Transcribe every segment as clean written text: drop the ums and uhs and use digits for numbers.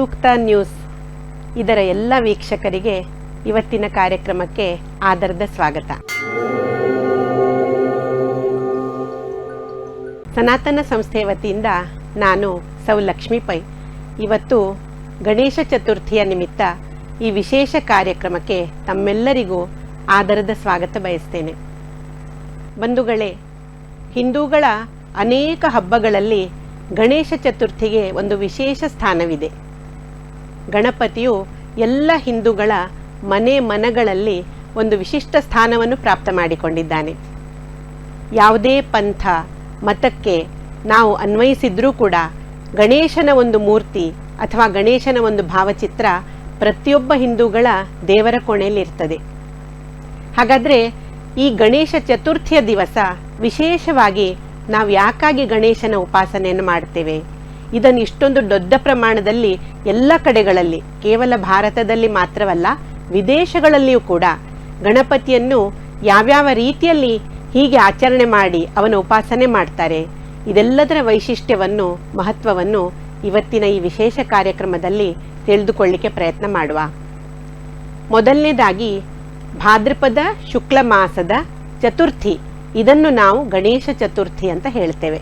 ಸೂಕ್ತ ನ್ಯೂಸ್ ಇದರ ಎಲ್ಲ ವೀಕ್ಷಕರಿಗೆ ಇವತ್ತಿನ ಕಾರ್ಯಕ್ರಮಕ್ಕೆ ಆದರದ ಸ್ವಾಗತ. ಸನಾತನ ಸಂಸ್ಥೆಯ ವತಿಯಿಂದ ನಾನು ಸೌ ಲಕ್ಷ್ಮೀ ಪೈ ಇವತ್ತು ಗಣೇಶ ಚತುರ್ಥಿಯ ನಿಮಿತ್ತ ಈ ವಿಶೇಷ ಕಾರ್ಯಕ್ರಮಕ್ಕೆ ತಮ್ಮೆಲ್ಲರಿಗೂ ಆದರದ ಸ್ವಾಗತ ಬಯಸ್ತೇನೆ. ಬಂಧುಗಳೇ, ಹಿಂದೂಗಳ ಅನೇಕ ಹಬ್ಬಗಳಲ್ಲಿ ಗಣೇಶ ಚತುರ್ಥಿಗೆ ಒಂದು ವಿಶೇಷ ಸ್ಥಾನವಿದೆ. ಗಣಪತಿಯು ಎಲ್ಲ ಹಿಂದೂಗಳ ಮನಗಳಲ್ಲಿ ಒಂದು ವಿಶಿಷ್ಟ ಸ್ಥಾನವನ್ನು ಪ್ರಾಪ್ತ ಮಾಡಿಕೊಂಡಿದ್ದಾನೆ. ಯಾವುದೇ ಪಂಥ ಮತಕ್ಕೆ ನಾವು ಅನ್ವಯಿಸಿದ್ರೂ ಕೂಡ ಗಣೇಶನ ಒಂದು ಮೂರ್ತಿ ಅಥವಾ ಗಣೇಶನ ಒಂದು ಭಾವಚಿತ್ರ ಪ್ರತಿಯೊಬ್ಬ ಹಿಂದೂಗಳ ದೇವರ ಕೋಣೆಯಲ್ಲಿ ಇರ್ತದೆ. ಹಾಗಾದರೆ ಈ ಗಣೇಶ ಚತುರ್ಥಿಯ ದಿವಸ ವಿಶೇಷವಾಗಿ ನಾವು ಯಾಕಾಗಿ ಗಣೇಶನ ಉಪಾಸನೆಯನ್ನು ಮಾಡ್ತೇವೆ? ಇದನ್ನು ಇಷ್ಟೊಂದು ದೊಡ್ಡ ಪ್ರಮಾಣದಲ್ಲಿ ಎಲ್ಲ ಕಡೆಗಳಲ್ಲಿ, ಕೇವಲ ಭಾರತದಲ್ಲಿ ಮಾತ್ರವಲ್ಲ ವಿದೇಶಗಳಲ್ಲಿಯೂ ಕೂಡ ಗಣಪತಿಯನ್ನು ಯಾವ್ಯಾವ ರೀತಿಯಲ್ಲಿ ಹೀಗೆ ಆಚರಣೆ ಮಾಡಿ ಅವನ ಉಪಾಸನೆ ಮಾಡ್ತಾರೆ, ಇದೆಲ್ಲದರ ವೈಶಿಷ್ಟ್ಯವನ್ನು ಮಹತ್ವವನ್ನು ಇವತ್ತಿನ ಈ ವಿಶೇಷ ಕಾರ್ಯಕ್ರಮದಲ್ಲಿ ತಿಳಿದುಕೊಳ್ಳಿಕ್ಕೆ ಪ್ರಯತ್ನ ಮಾಡುವ. ಮೊದಲನೇದಾಗಿ ಭಾದ್ರಪದ ಶುಕ್ಲ ಮಾಸದ ಚತುರ್ಥಿ, ಇದನ್ನು ನಾವು ಗಣೇಶ ಚತುರ್ಥಿ ಅಂತ ಹೇಳ್ತೇವೆ.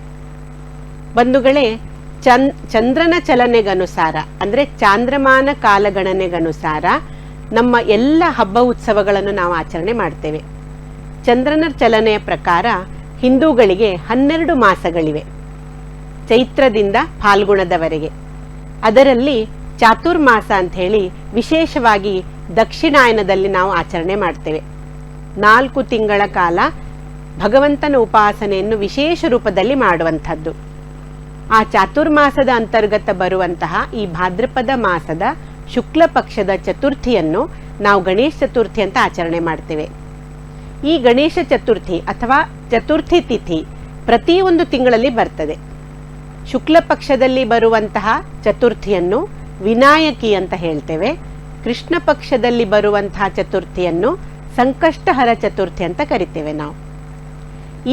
ಬಂಧುಗಳೇ, ಚಂದ್ರನ ಚಲನೆಗನುಸಾರ ಅಂದರೆ ಚಾಂದ್ರಮಾನ ಕಾಲಗಣನೆಗನುಸಾರ ನಮ್ಮ ಎಲ್ಲ ಹಬ್ಬ ಉತ್ಸವಗಳನ್ನು ನಾವು ಆಚರಣೆ ಮಾಡ್ತೇವೆ. ಚಂದ್ರನ ಚಲನೆಯ ಪ್ರಕಾರ ಹಿಂದೂಗಳಿಗೆ 12 ಮಾಸಗಳಿವೆ, ಚೈತ್ರದಿಂದ ಫಾಲ್ಗುಣದವರೆಗೆ. ಅದರಲ್ಲಿ ಚಾತುರ್ಮಾಸ ಅಂತ ಹೇಳಿ ವಿಶೇಷವಾಗಿ ದಕ್ಷಿಣಾಯನದಲ್ಲಿ ನಾವು ಆಚರಣೆ ಮಾಡ್ತೇವೆ. 4 ತಿಂಗಳ ಕಾಲ ಭಗವಂತನ ಉಪಾಸನೆಯನ್ನು ವಿಶೇಷ ರೂಪದಲ್ಲಿ ಮಾಡುವಂಥದ್ದು. ಆ ಚಾತುರ್ಮಾಸದ ಅಂತರ್ಗತ ಬರುವಂತಹ ಈ ಭಾದ್ರಪದ ಮಾಸದ ಶುಕ್ಲ ಪಕ್ಷದ ಚತುರ್ಥಿಯನ್ನು ನಾವು ಗಣೇಶ ಚತುರ್ಥಿ ಅಂತ ಆಚರಣೆ ಮಾಡ್ತೇವೆ. ಈ ಗಣೇಶ ಚತುರ್ಥಿ ಅಥವಾ ಚತುರ್ಥಿ ತಿಥಿ ಪ್ರತಿಯೊಂದು ತಿಂಗಳಲ್ಲಿ ಬರ್ತದೆ. ಶುಕ್ಲ ಪಕ್ಷದಲ್ಲಿ ಬರುವಂತಹ ಚತುರ್ಥಿಯನ್ನು ವಿನಾಯಕಿ ಅಂತ ಹೇಳ್ತೇವೆ. ಕೃಷ್ಣ ಪಕ್ಷದಲ್ಲಿ ಬರುವಂತಹ ಚತುರ್ಥಿಯನ್ನು ಸಂಕಷ್ಟಹರ ಚತುರ್ಥಿ ಅಂತ ಕರಿತೇವೆ ನಾವು.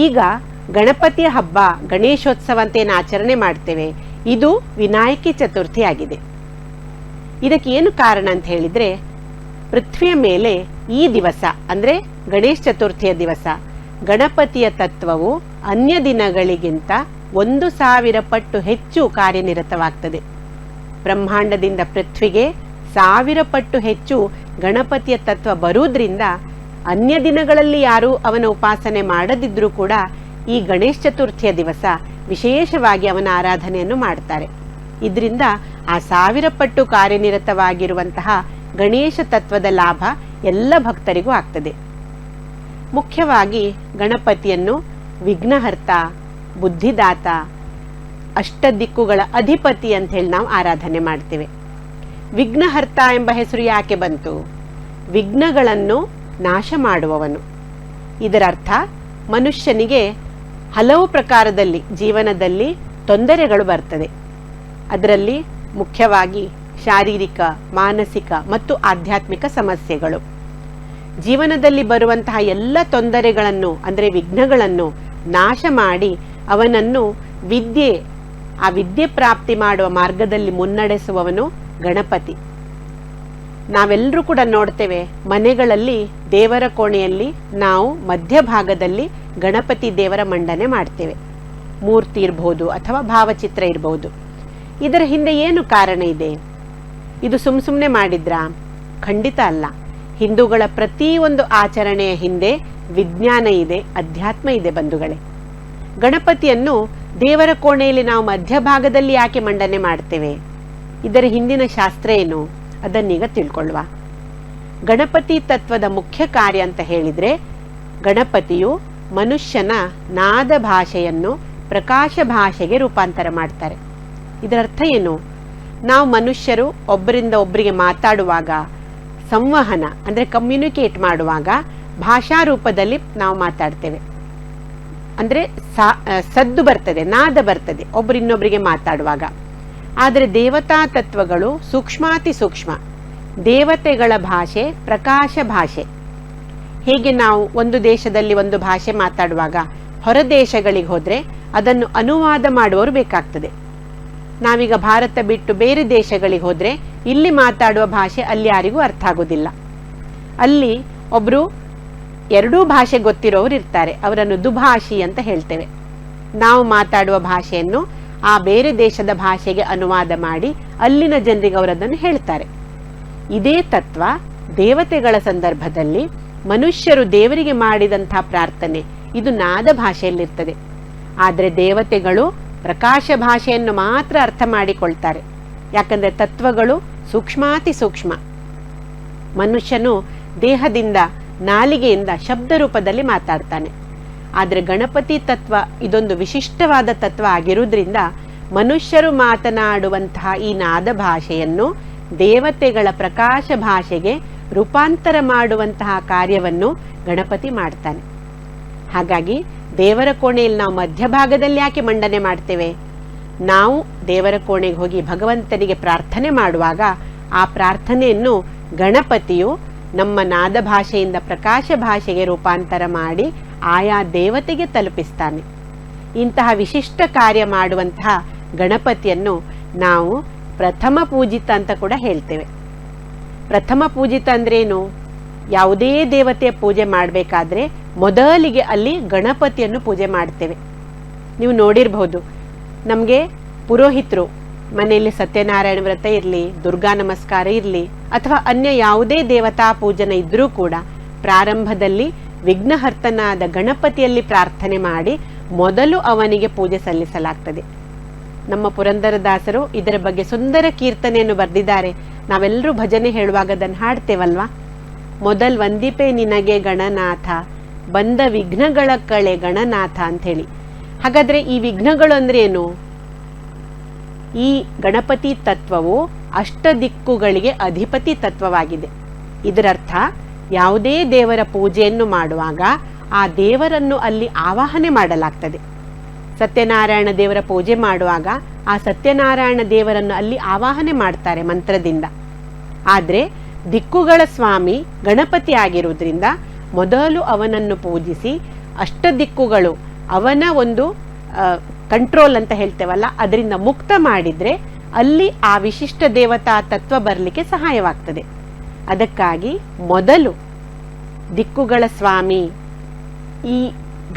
ಈಗ ಗಣಪತಿಯ ಹಬ್ಬ ಗಣೇಶೋತ್ಸವ ಅಂತ ಏನು ಆಚರಣೆ ಮಾಡ್ತೇವೆ, ಇದು ವಿನಾಯಕಿ ಚತುರ್ಥಿ ಆಗಿದೆ. ಇದಕ್ಕೆ ಏನು ಕಾರಣ ಅಂತ ಹೇಳಿದ್ರೆ, ಪೃಥ್ವಿಯ ಮೇಲೆ ಈ ದಿವಸ ಅಂದರೆ ಗಣೇಶ ಚತುರ್ಥಿಯ ದಿವಸ ಗಣಪತಿಯ ತತ್ವವು ಅನ್ಯ ದಿನಗಳಿಗಿಂತ 1000 ಪಟ್ಟು ಹೆಚ್ಚು ಕಾರ್ಯನಿರತವಾಗ್ತದೆ. ಬ್ರಹ್ಮಾಂಡದಿಂದ ಪೃಥ್ವಿಗೆ 1000 ಪಟ್ಟು ಹೆಚ್ಚು ಗಣಪತಿಯ ತತ್ವ ಬರುವುದರಿಂದ ಅನ್ಯ ದಿನಗಳಲ್ಲಿ ಯಾರು ಅವನ ಉಪಾಸನೆ ಮಾಡದಿದ್ರೂ ಕೂಡ ಈ ಗಣೇಶ ಚತುರ್ಥಿಯ ದಿವಸ ವಿಶೇಷವಾಗಿ ಅವನ ಆರಾಧನೆಯನ್ನು ಮಾಡ್ತಾರೆ. ಇದರಿಂದ ಆ 1000 ಪಟ್ಟು ಕಾರ್ಯನಿರತವಾಗಿರುವಂತಹ ಗಣೇಶ ತತ್ವದ ಲಾಭ ಎಲ್ಲ ಭಕ್ತರಿಗೂ ಆಗ್ತದೆ. ಮುಖ್ಯವಾಗಿ ಗಣಪತಿಯನ್ನು ವಿಘ್ನಹರ್ತ, ಬುದ್ಧಿದಾತ, ಅಷ್ಟದಿಕ್ಕುಗಳ ಅಧಿಪತಿ ಅಂತ ಹೇಳಿ ನಾವು ಆರಾಧನೆ ಮಾಡ್ತೇವೆ. ವಿಘ್ನಹರ್ತ ಎಂಬ ಹೆಸರು ಯಾಕೆ ಬಂತು? ವಿಘ್ನಗಳನ್ನು ನಾಶ ಮಾಡುವವನು. ಇದರರ್ಥ ಮನುಷ್ಯನಿಗೆ ಹಲವು ಪ್ರಕಾರದಲ್ಲಿ ಜೀವನದಲ್ಲಿ ತೊಂದರೆಗಳು ಬರ್ತದೆ. ಅದರಲ್ಲಿ ಮುಖ್ಯವಾಗಿ ಶಾರೀರಿಕ, ಮಾನಸಿಕ ಮತ್ತು ಆಧ್ಯಾತ್ಮಿಕ ಸಮಸ್ಯೆಗಳು. ಜೀವನದಲ್ಲಿ ಬರುವಂತಹ ಎಲ್ಲ ತೊಂದರೆಗಳನ್ನು ಅಂದರೆ ವಿಘ್ನಗಳನ್ನು ನಾಶ ಮಾಡಿ ಅವನನ್ನು ಆ ವಿದ್ಯೆ ಪ್ರಾಪ್ತಿ ಮಾಡುವ ಮಾರ್ಗದಲ್ಲಿ ಮುನ್ನಡೆಸುವವನು ಗಣಪತಿ. ನಾವೆಲ್ಲರೂ ಕೂಡ ನೋಡ್ತೇವೆ, ಮನೆಗಳಲ್ಲಿ ದೇವರ ಕೋಣೆಯಲ್ಲಿ ನಾವು ಮಧ್ಯಭಾಗದಲ್ಲಿ ಗಣಪತಿ ದೇವರ ಮಂಡನೆ ಮಾಡ್ತೇವೆ. ಮೂರ್ತಿ ಇರಬಹುದು ಅಥವಾ ಭಾವಚಿತ್ರ ಇರಬಹುದು. ಇದರ ಹಿಂದೆ ಏನು ಕಾರಣ ಇದೆ? ಇದು ಸುಮ್ಮನೆ ಮಾಡಿದ್ರಾ? ಖಂಡಿತ ಅಲ್ಲ. ಹಿಂದೂಗಳ ಪ್ರತಿಯೊಂದು ಆಚರಣೆಯ ಹಿಂದೆ ವಿಜ್ಞಾನ ಇದೆ, ಅಧ್ಯಾತ್ಮ ಇದೆ ಬಂಧುಗಳೇ. ಗಣಪತಿಯನ್ನು ದೇವರ ಕೋಣೆಯಲ್ಲಿ ನಾವು ಮಧ್ಯಭಾಗದಲ್ಲಿ ಯಾಕೆ ಮಂಡನೆ ಮಾಡ್ತೇವೆ? ಇದರ ಹಿಂದಿನ ಶಾಸ್ತ್ರ ಏನು ಅದನ್ನೀಗ ತಿಳ್ಕೊಳ್ಳುವ. ಗಣಪತಿ ತತ್ವದ ಮುಖ್ಯ ಕಾರ್ಯ ಅಂತ ಹೇಳಿದ್ರೆ, ಗಣಪತಿಯು ಮನುಷ್ಯನ ನಾದ ಭಾಷೆಯನ್ನು ಪ್ರಕಾಶ ಭಾಷೆಗೆ ರೂಪಾಂತರ ಮಾಡ್ತಾರೆ. ಇದರರ್ಥ ಏನು? ನಾವು ಮನುಷ್ಯರು ಒಬ್ಬರಿಂದ ಒಬ್ಬರಿಗೆ ಮಾತಾಡುವಾಗ, ಸಂವಹನ ಅಂದರೆ ಕಮ್ಯುನಿಕೇಟ್ ಮಾಡುವಾಗ ಭಾಷಾ ರೂಪದಲ್ಲಿ ನಾವು ಮಾತಾಡ್ತೇವೆ. ಅಂದರೆ ಸದ್ದು ಬರ್ತದೆ, ನಾದ ಬರ್ತದೆ ಒಬ್ಬರಿನ್ನೊಬ್ಬರಿಗೆ ಮಾತಾಡುವಾಗ. ಆದರೆ ದೇವತಾ ತತ್ವಗಳು ಸೂಕ್ಷ್ಮಾತಿ ಸೂಕ್ಷ್ಮ. ದೇವತೆಗಳ ಭಾಷೆ ಪ್ರಕಾಶ ಭಾಷೆ. ಹೇಗೆ ನಾವು ಒಂದು ದೇಶದಲ್ಲಿ ಒಂದು ಭಾಷೆ ಮಾತಾಡುವಾಗ ಹೊರ ದೇಶಗಳಿಗೆ ಹೋದರೆ ಅದನ್ನು ಅನುವಾದ ಮಾಡುವವರು ಬೇಕಾಗ್ತದೆ. ನಾವೀಗ ಭಾರತ ಬಿಟ್ಟು ಬೇರೆ ದೇಶಗಳಿಗೆ ಹೋದರೆ ಇಲ್ಲಿ ಮಾತಾಡುವ ಭಾಷೆ ಅಲ್ಲಿ ಯಾರಿಗೂ ಅರ್ಥ ಆಗೋದಿಲ್ಲ. ಅಲ್ಲಿ ಒಬ್ಬರು ಎರಡೂ ಭಾಷೆ ಗೊತ್ತಿರೋರು ಇರ್ತಾರೆ, ಅವರನ್ನು ದುಭಾಷಿ ಅಂತ ಹೇಳ್ತೇವೆ. ನಾವು ಮಾತಾಡುವ ಭಾಷೆಯನ್ನು ಆ ಬೇರೆ ದೇಶದ ಭಾಷೆಗೆ ಅನುವಾದ ಮಾಡಿ ಅಲ್ಲಿನ ಜನರಿಗೆ ಅವರದನ್ನು ಹೇಳ್ತಾರೆ. ಇದೇ ತತ್ವ ದೇವತೆಗಳ ಸಂದರ್ಭದಲ್ಲಿ ಮನುಷ್ಯರು ದೇವರಿಗೆ ಮಾಡಿದಂಥ ಪ್ರಾರ್ಥನೆ ಇದು ನಾದ ಭಾಷೆಯಲ್ಲಿರ್ತದೆ. ಆದರೆ ದೇವತೆಗಳು ಪ್ರಕಾಶ ಭಾಷೆಯನ್ನು ಮಾತ್ರ ಅರ್ಥ ಮಾಡಿಕೊಳ್ತಾರೆ. ಯಾಕಂದರೆ ತತ್ವಗಳು ಸೂಕ್ಷ್ಮಾತಿ ಸೂಕ್ಷ್ಮ. ಮನುಷ್ಯನು ದೇಹದಿಂದ ನಾಲಿಗೆಯಿಂದ ಶಬ್ದ ರೂಪದಲ್ಲಿ ಮಾತಾಡ್ತಾನೆ. ಆದರೆ ಗಣಪತಿ ತತ್ವ ಇದೊಂದು ವಿಶಿಷ್ಟವಾದ ತತ್ವ ಆಗಿರುವುದರಿಂದ ಮನುಷ್ಯರು ಮಾತನಾಡುವಂತಹ ಈ ನಾದ ಭಾಷೆಯನ್ನು ದೇವತೆಗಳ ಪ್ರಕಾಶ ಭಾಷೆಗೆ ರೂಪಾಂತರ ಮಾಡುವಂತಹ ಕಾರ್ಯವನ್ನು ಗಣಪತಿ ಮಾಡ್ತಾನೆ. ಹಾಗಾಗಿ ದೇವರ ಕೋಣೆಯಲ್ಲಿ ನಾವು ಮಧ್ಯಭಾಗದಲ್ಲಿ ಯಾಕೆ ಮಂಡನೆ ಮಾಡ್ತೇವೆ? ನಾವು ದೇವರ ಕೋಣೆಗೆ ಹೋಗಿ ಭಗವಂತನಿಗೆ ಪ್ರಾರ್ಥನೆ ಮಾಡುವಾಗ ಆ ಪ್ರಾರ್ಥನೆಯನ್ನು ಗಣಪತಿಯು ನಮ್ಮ ನಾದ ಭಾಷೆಯಿಂದ ಪ್ರಕಾಶ ಭಾಷೆಗೆ ರೂಪಾಂತರ ಮಾಡಿ ಆಯಾ ದೇವತೆಗೆ ತಲುಪಿಸ್ತಾನೆ. ಇಂತಹ ವಿಶಿಷ್ಟ ಕಾರ್ಯ ಮಾಡುವಂತಹ ಗಣಪತಿಯನ್ನು ನಾವು ಪ್ರಥಮ ಪೂಜಿತ ಅಂತ ಕೂಡ ಹೇಳ್ತೇವೆ. ಪ್ರಥಮ ಪೂಜಿತ ಅಂದ್ರೇನು? ಯಾವುದೇ ದೇವತೆಯ ಪೂಜೆ ಮಾಡಬೇಕಾದ್ರೆ ಮೊದಲಿಗೆ ಅಲ್ಲಿ ಗಣಪತಿಯನ್ನು ಪೂಜೆ ಮಾಡ್ತೇವೆ. ನೀವು ನೋಡಿರಬಹುದು, ನಮಗೆ ಪುರೋಹಿತರು ಮನೆಯಲ್ಲಿ ಸತ್ಯನಾರಾಯಣ ವ್ರತ ಇರಲಿ, ದುರ್ಗಾ ನಮಸ್ಕಾರ ಇರಲಿ, ಅಥವಾ ಅನ್ಯ ಯಾವುದೇ ದೇವತಾ ಪೂಜನೆ ಇದ್ರೂ ಕೂಡ ಪ್ರಾರಂಭದಲ್ಲಿ ವಿಘ್ನಹರ್ತನಾದ ಗಣಪತಿಯಲ್ಲಿ ಪ್ರಾರ್ಥನೆ ಮಾಡಿ ಮೊದಲು ಅವನಿಗೆ ಪೂಜೆ ಸಲ್ಲಿಸಲಾಗ್ತದೆ. ನಮ್ಮ ಪುರಂದರದಾಸರು ಇದರ ಬಗ್ಗೆ ಸುಂದರ ಕೀರ್ತನೆಯನ್ನು ಬರೆದಿದ್ದಾರೆ. ನಾವೆಲ್ಲರೂ ಭಜನೆ ಹೇಳುವಾಗ ಅದನ್ನು ಹಾಡ್ತೇವಲ್ವಾ? ಮೊದಲ್ ವಂದಿಪೆ ನಿನಗೆ ಗಣನಾಥ, ಬಂದ ವಿಘ್ನಗಳ ಕಳೆ ಗಣನಾಥ ಅಂಥೇಳಿ. ಹಾಗಾದ್ರೆ ಈ ವಿಘ್ನಗಳು ಅಂದ್ರೆ ಏನು? ಈ ಗಣಪತಿ ತತ್ವವು ಅಷ್ಟದಿಕ್ಕುಗಳಿಗೆ ಅಧಿಪತಿ ತತ್ವವಾಗಿದೆ. ಇದರರ್ಥ ಯಾವುದೇ ದೇವರ ಪೂಜೆಯನ್ನು ಮಾಡುವಾಗ ಆ ದೇವರನ್ನು ಅಲ್ಲಿ ಆವಾಹನೆ ಮಾಡಲಾಗ್ತದೆ. ಸತ್ಯನಾರಾಯಣ ದೇವರ ಪೂಜೆ ಮಾಡುವಾಗ ಆ ಸತ್ಯನಾರಾಯಣ ದೇವರನ್ನು ಅಲ್ಲಿ ಆವಾಹನೆ ಮಾಡ್ತಾರೆ ಮಂತ್ರದಿಂದ. ಆದರೆ ದಿಕ್ಕುಗಳ ಸ್ವಾಮಿ ಗಣಪತಿ ಆಗಿರುವುದರಿಂದ ಮೊದಲು ಅವನನ್ನು ಪೂಜಿಸಿ ಅಷ್ಟದಿಕ್ಕುಗಳು ಅವನ ಒಂದು ಕಂಟ್ರೋಲ್ ಅಂತ ಹೇಳ್ತೇವಲ್ಲ, ಅದರಿಂದ ಮುಕ್ತ ಮಾಡಿದ್ರೆ ಅಲ್ಲಿ ಆ ವಿಶಿಷ್ಟ ದೇವತಾ ತತ್ವ ಬರಲಿಕ್ಕೆ ಸಹಾಯವಾಗ್ತದೆ. ಅದಕ್ಕಾಗಿ ಮೊದಲು ದಿಕ್ಕುಗಳ ಸ್ವಾಮಿ ಈ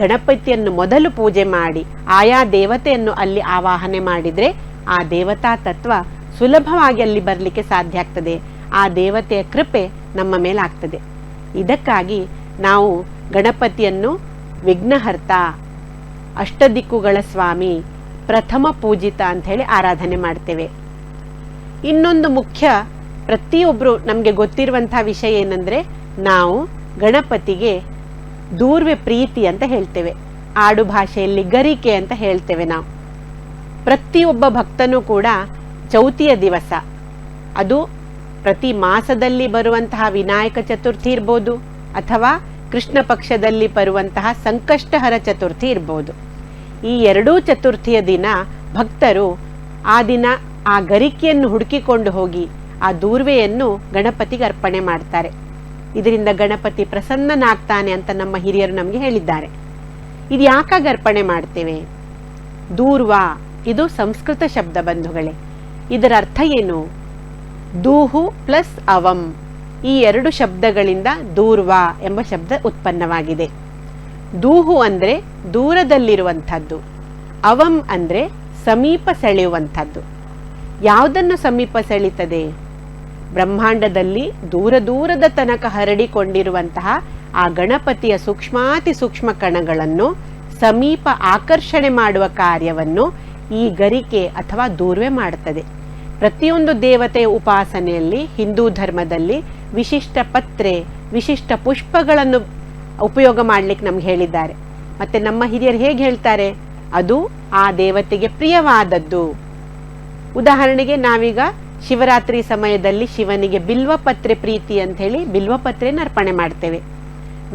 ಗಣಪತಿಯನ್ನು ಮೊದಲು ಪೂಜೆ ಮಾಡಿ ಆಯಾ ದೇವತೆಯನ್ನು ಅಲ್ಲಿ ಆವಾಹನೆ ಮಾಡಿದ್ರೆ ಆ ದೇವತಾ ತತ್ವ ಸುಲಭವಾಗಿ ಅಲ್ಲಿ ಬರಲಿಕ್ಕೆ ಸಾಧ್ಯ ಆಗ್ತದೆ. ಆ ದೇವತೆಯ ಕೃಪೆ ನಮ್ಮ ಮೇಲಾಗ್ತದೆ. ಇದಕ್ಕಾಗಿ ನಾವು ಗಣಪತಿಯನ್ನು ವಿಘ್ನಹರ್ತ, ಅಷ್ಟದಿಕ್ಕುಗಳ ಸ್ವಾಮಿ, ಪ್ರಥಮ ಪೂಜಿತ ಅಂತ ಹೇಳಿ ಆರಾಧನೆ ಮಾಡ್ತೇವೆ. ಇನ್ನೊಂದು ಮುಖ್ಯ ಪ್ರತಿಯೊಬ್ಬರು ನಮಗೆ ಗೊತ್ತಿರುವಂತಹ ವಿಷಯ ಏನಂದ್ರೆ, ನಾವು ಗಣಪತಿಗೆ ದೂರ್ವೆ ಪ್ರೀತಿ ಅಂತ ಹೇಳ್ತೇವೆ. ಆಡು ಭಾಷೆಯಲ್ಲಿ ಗರಿಕೆ ಅಂತ ಹೇಳ್ತೇವೆ. ನಾವು ಪ್ರತಿಯೊಬ್ಬ ಭಕ್ತನೂ ಕೂಡ ಚೌತಿಯ ದಿವಸ, ಅದು ಪ್ರತಿ ಮಾಸದಲ್ಲಿ ಬರುವಂತಹ ವಿನಾಯಕ ಚತುರ್ಥಿ ಇರ್ಬೋದು, ಅಥವಾ ಕೃಷ್ಣ ಪಕ್ಷದಲ್ಲಿ ಬರುವಂತಹ ಸಂಕಷ್ಟಹರ ಚತುರ್ಥಿ ಇರ್ಬೋದು, ಈ ಎರಡೂ ಚತುರ್ಥಿಯ ದಿನ ಭಕ್ತರು ಆ ದಿನ ಆ ಗರಿಕೆಯನ್ನು ಹುಡುಕಿಕೊಂಡು ಹೋಗಿ ಆ ದೂರ್ವೆಯನ್ನು ಗಣಪತಿಗೆ ಅರ್ಪಣೆ ಮಾಡ್ತಾರೆ. ಇದರಿಂದ ಗಣಪತಿ ಪ್ರಸನ್ನನಾಗ್ತಾನೆ ಅಂತ ನಮ್ಮ ಹಿರಿಯರು ನಮಗೆ ಹೇಳಿದ್ದಾರೆ. ಇದು ಯಾಕಾಗಿ ಅರ್ಪಣೆ ಮಾಡ್ತೇವೆ? ದೂರ್ವ ಇದು ಸಂಸ್ಕೃತ ಶಬ್ದ ಬಂಧುಗಳೇ. ಇದರ ಅರ್ಥ ಏನು? ದೂಹು ಪ್ಲಸ್ ಅವಂ, ಈ ಎರಡು ಶಬ್ದಗಳಿಂದ ದೂರ್ವ ಎಂಬ ಶಬ್ದ ಉತ್ಪನ್ನವಾಗಿದೆ. ದೂಹು ಅಂದ್ರೆ ದೂರದಲ್ಲಿರುವಂಥದ್ದು, ಅವಂ ಅಂದ್ರೆ ಸಮೀಪ ಸೆಳೆಯುವಂಥದ್ದು. ಯಾವುದನ್ನು ಸಮೀಪ ಸೆಳೀತದೆ? ಬ್ರಹ್ಮಾಂಡದಲ್ಲಿ ದೂರ ದೂರದ ತನಕ ಹರಡಿಕೊಂಡಿರುವಂತಹ ಆ ಗಣಪತಿಯ ಸೂಕ್ಷ್ಮಾತಿ ಸೂಕ್ಷ್ಮ ಕಣಗಳನ್ನು ಸಮೀಪ ಆಕರ್ಷಣೆ ಮಾಡುವ ಕಾರ್ಯವನ್ನು ಈ ಗರಿಕೆ ಅಥವಾ ದೂರ್ವೆ ಮಾಡುತ್ತದೆ. ಪ್ರತಿಯೊಂದು ದೇವತೆಯ ಉಪಾಸನೆಯಲ್ಲಿ ಹಿಂದೂ ಧರ್ಮದಲ್ಲಿ ವಿಶಿಷ್ಟ ಪತ್ರೆ, ವಿಶಿಷ್ಟ ಪುಷ್ಪಗಳನ್ನು ಉಪಯೋಗ ಮಾಡ್ಲಿಕ್ಕೆ ನಮ್ಗೆ ಹೇಳಿದ್ದಾರೆ. ಮತ್ತೆ ನಮ್ಮ ಹಿರಿಯರು ಹೇಗೆ ಹೇಳ್ತಾರೆ? ಅದು ಆ ದೇವತೆಗೆ ಪ್ರಿಯವಾದದ್ದು. ಉದಾಹರಣೆಗೆ ನಾವೀಗ ಶಿವರಾತ್ರಿ ಸಮಯದಲ್ಲಿ ಶಿವನಿಗೆ ಬಿಲ್ವಪತ್ರೆ ಪ್ರೀತಿ ಅಂತ ಹೇಳಿ ಬಿಲ್ವಪತ್ರೆನ ಅರ್ಪಣೆ ಮಾಡ್ತೇವೆ.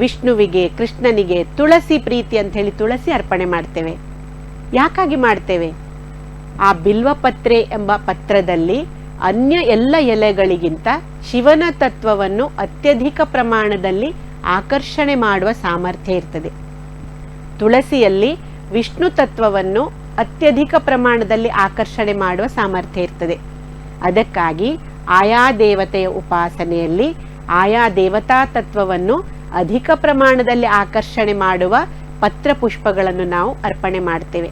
ವಿಷ್ಣುವಿಗೆ, ಕೃಷ್ಣನಿಗೆ ತುಳಸಿ ಪ್ರೀತಿ ಅಂತ ಹೇಳಿ ತುಳಸಿ ಅರ್ಪಣೆ ಮಾಡ್ತೇವೆ. ಯಾಕಾಗಿ ಮಾಡ್ತೇವೆ? ಆ ಬಿಲ್ವಪತ್ರೆ ಎಂಬ ಪತ್ರದಲ್ಲಿ ಅನ್ಯ ಎಲ್ಲ ಎಲೆಗಳಿಗಿಂತ ಶಿವನ ತತ್ವವನ್ನು ಅತ್ಯಧಿಕ ಪ್ರಮಾಣದಲ್ಲಿ ಆಕರ್ಷಣೆ ಮಾಡುವ ಸಾಮರ್ಥ್ಯ ಇರ್ತದೆ. ತುಳಸಿಯಲ್ಲಿ ವಿಷ್ಣು ತತ್ವವನ್ನು ಅತ್ಯಧಿಕ ಪ್ರಮಾಣದಲ್ಲಿ ಆಕರ್ಷಣೆ ಮಾಡುವ ಸಾಮರ್ಥ್ಯ ಇರ್ತದೆ. ಅದಕ್ಕಾಗಿ ಆಯಾ ದೇವತೆಯ ಉಪಾಸನೆಯಲ್ಲಿ ಆಯಾ ದೇವತಾ ತತ್ವವನ್ನು ಅಧಿಕ ಪ್ರಮಾಣದಲ್ಲಿ ಆಕರ್ಷಣೆ ಮಾಡುವ ಪತ್ರ ಪುಷ್ಪಗಳನ್ನು ನಾವು ಅರ್ಪಣೆ ಮಾಡ್ತೇವೆ.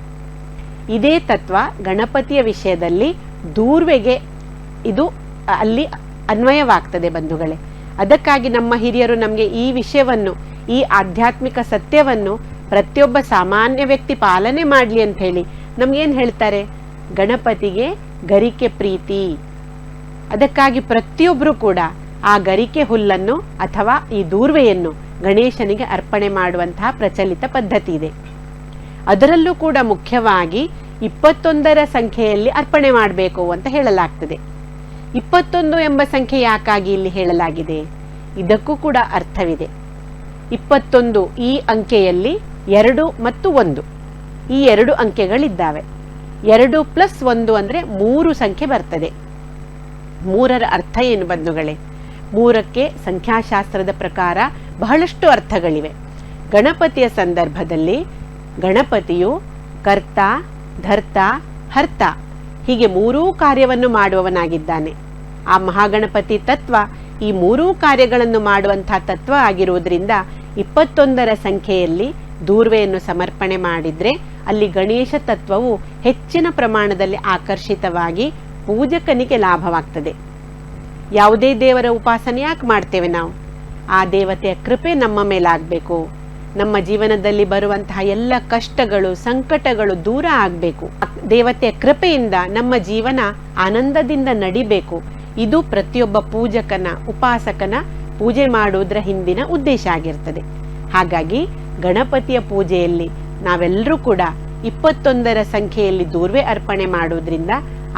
ಇದೇ ತತ್ವ ಗಣಪತಿಯ ವಿಷಯದಲ್ಲಿ ದೂರ್ವೆಗೆ ಇದು ಅಲ್ಲಿ ಅನ್ವಯವಾಗ್ತದೆ ಬಂಧುಗಳೇ. ಅದಕ್ಕಾಗಿ ನಮ್ಮ ಹಿರಿಯರು ನಮಗೆ ಈ ವಿಷಯವನ್ನು, ಈ ಆಧ್ಯಾತ್ಮಿಕ ಸತ್ಯವನ್ನು ಪ್ರತಿಯೊಬ್ಬ ಸಾಮಾನ್ಯ ವ್ಯಕ್ತಿ ಪಾಲನೆ ಮಾಡಲಿ ಅಂತ ಹೇಳಿ ನಮ್ಗೇನು ಹೇಳ್ತಾರೆ, ಗಣಪತಿಗೆ ಗರಿಕೆ ಪ್ರೀತಿ. ಅದಕ್ಕಾಗಿ ಪ್ರತಿಯೊಬ್ಬರು ಕೂಡ ಆ ಗರಿಕೆ ಹುಲ್ಲನ್ನು ಅಥವಾ ಈ ದೂರ್ವೆಯನ್ನು ಗಣೇಶನಿಗೆ ಅರ್ಪಣೆ ಮಾಡುವಂತಹ ಪ್ರಚಲಿತ ಪದ್ಧತಿ ಇದೆ. ಅದರಲ್ಲೂ ಕೂಡ ಮುಖ್ಯವಾಗಿ 21ರ ಸಂಖ್ಯೆಯಲ್ಲಿ ಅರ್ಪಣೆ ಮಾಡಬೇಕು ಅಂತ ಹೇಳಲಾಗ್ತದೆ. 21 ಎಂಬ ಸಂಖ್ಯೆ ಯಾಕಾಗಿ ಇಲ್ಲಿ ಹೇಳಲಾಗಿದೆ? ಇದಕ್ಕೂ ಕೂಡ ಅರ್ಥವಿದೆ. 21 ಈ ಅಂಕೆಯಲ್ಲಿ 2 ಮತ್ತು 1 ಈ 2 ಅಂಕೆಗಳಿದ್ದಾವೆ. 2 + 1 ಅಂದರೆ 3 ಸಂಖ್ಯೆ ಬರ್ತದೆ. 3ರ ಅರ್ಥ ಏನು ಬಂಧುಗಳೇ? 3ಕ್ಕೆ ಸಂಖ್ಯಾಶಾಸ್ತ್ರದ ಪ್ರಕಾರ ಬಹಳಷ್ಟು ಅರ್ಥಗಳಿವೆ. ಗಣಪತಿಯ ಸಂದರ್ಭದಲ್ಲಿ ಗಣಪತಿಯು ಕರ್ತ, ಧರ್ತ, ಹರ್ತ ಹೀಗೆ 3 ಕಾರ್ಯವನ್ನು ಮಾಡುವವನಾಗಿದ್ದಾನೆ. ಆ ಮಹಾಗಣಪತಿ ತತ್ವ ಈ 3 ಕಾರ್ಯಗಳನ್ನು ಮಾಡುವಂತಹ ತತ್ವ ಆಗಿರುವುದರಿಂದ 21ರ ಸಂಖ್ಯೆಯಲ್ಲಿ ದೂರ್ವೆಯನ್ನು ಸಮರ್ಪಣೆ ಮಾಡಿದ್ರೆ ಅಲ್ಲಿ ಗಣೇಶ ತತ್ವವು ಹೆಚ್ಚಿನ ಪ್ರಮಾಣದಲ್ಲಿ ಆಕರ್ಷಿತವಾಗಿ ಪೂಜಕನಿಗೆ ಲಾಭವಾಗ್ತದೆ. ಯಾವುದೇ ದೇವರ ಉಪಾಸನೆ ಯಾಕೆ ಮಾಡ್ತೇವೆ ನಾವು? ಆ ದೇವತೆಯ ಕೃಪೆ ನಮ್ಮ ಮೇಲಾಗಬೇಕು. ನಮ್ಮ ಜೀವನದಲ್ಲಿ ಬರುವಂತಹ ಎಲ್ಲ ಕಷ್ಟಗಳು, ಸಂಕಟಗಳು ದೂರ ಆಗಬೇಕು. ದೇವತೆಯ ಕೃಪೆಯಿಂದ ನಮ್ಮ ಜೀವನ ಆನಂದದಿಂದ ನಡಿಬೇಕು. ಇದು ಪ್ರತಿಯೊಬ್ಬ ಪೂಜಕನ, ಉಪಾಸಕನ ಪೂಜೆ ಮಾಡುವುದರ ಹಿಂದಿನ ಉದ್ದೇಶ ಆಗಿರ್ತದೆ. ಹಾಗಾಗಿ ಗಣಪತಿಯ ಪೂಜೆಯಲ್ಲಿ ನಾವೆಲ್ಲರೂ ಕೂಡ 21ರ ಸಂಖ್ಯೆಯಲ್ಲಿ ದೂರ್ವೆ ಅರ್ಪಣೆ ಮಾಡುವುದರಿಂದ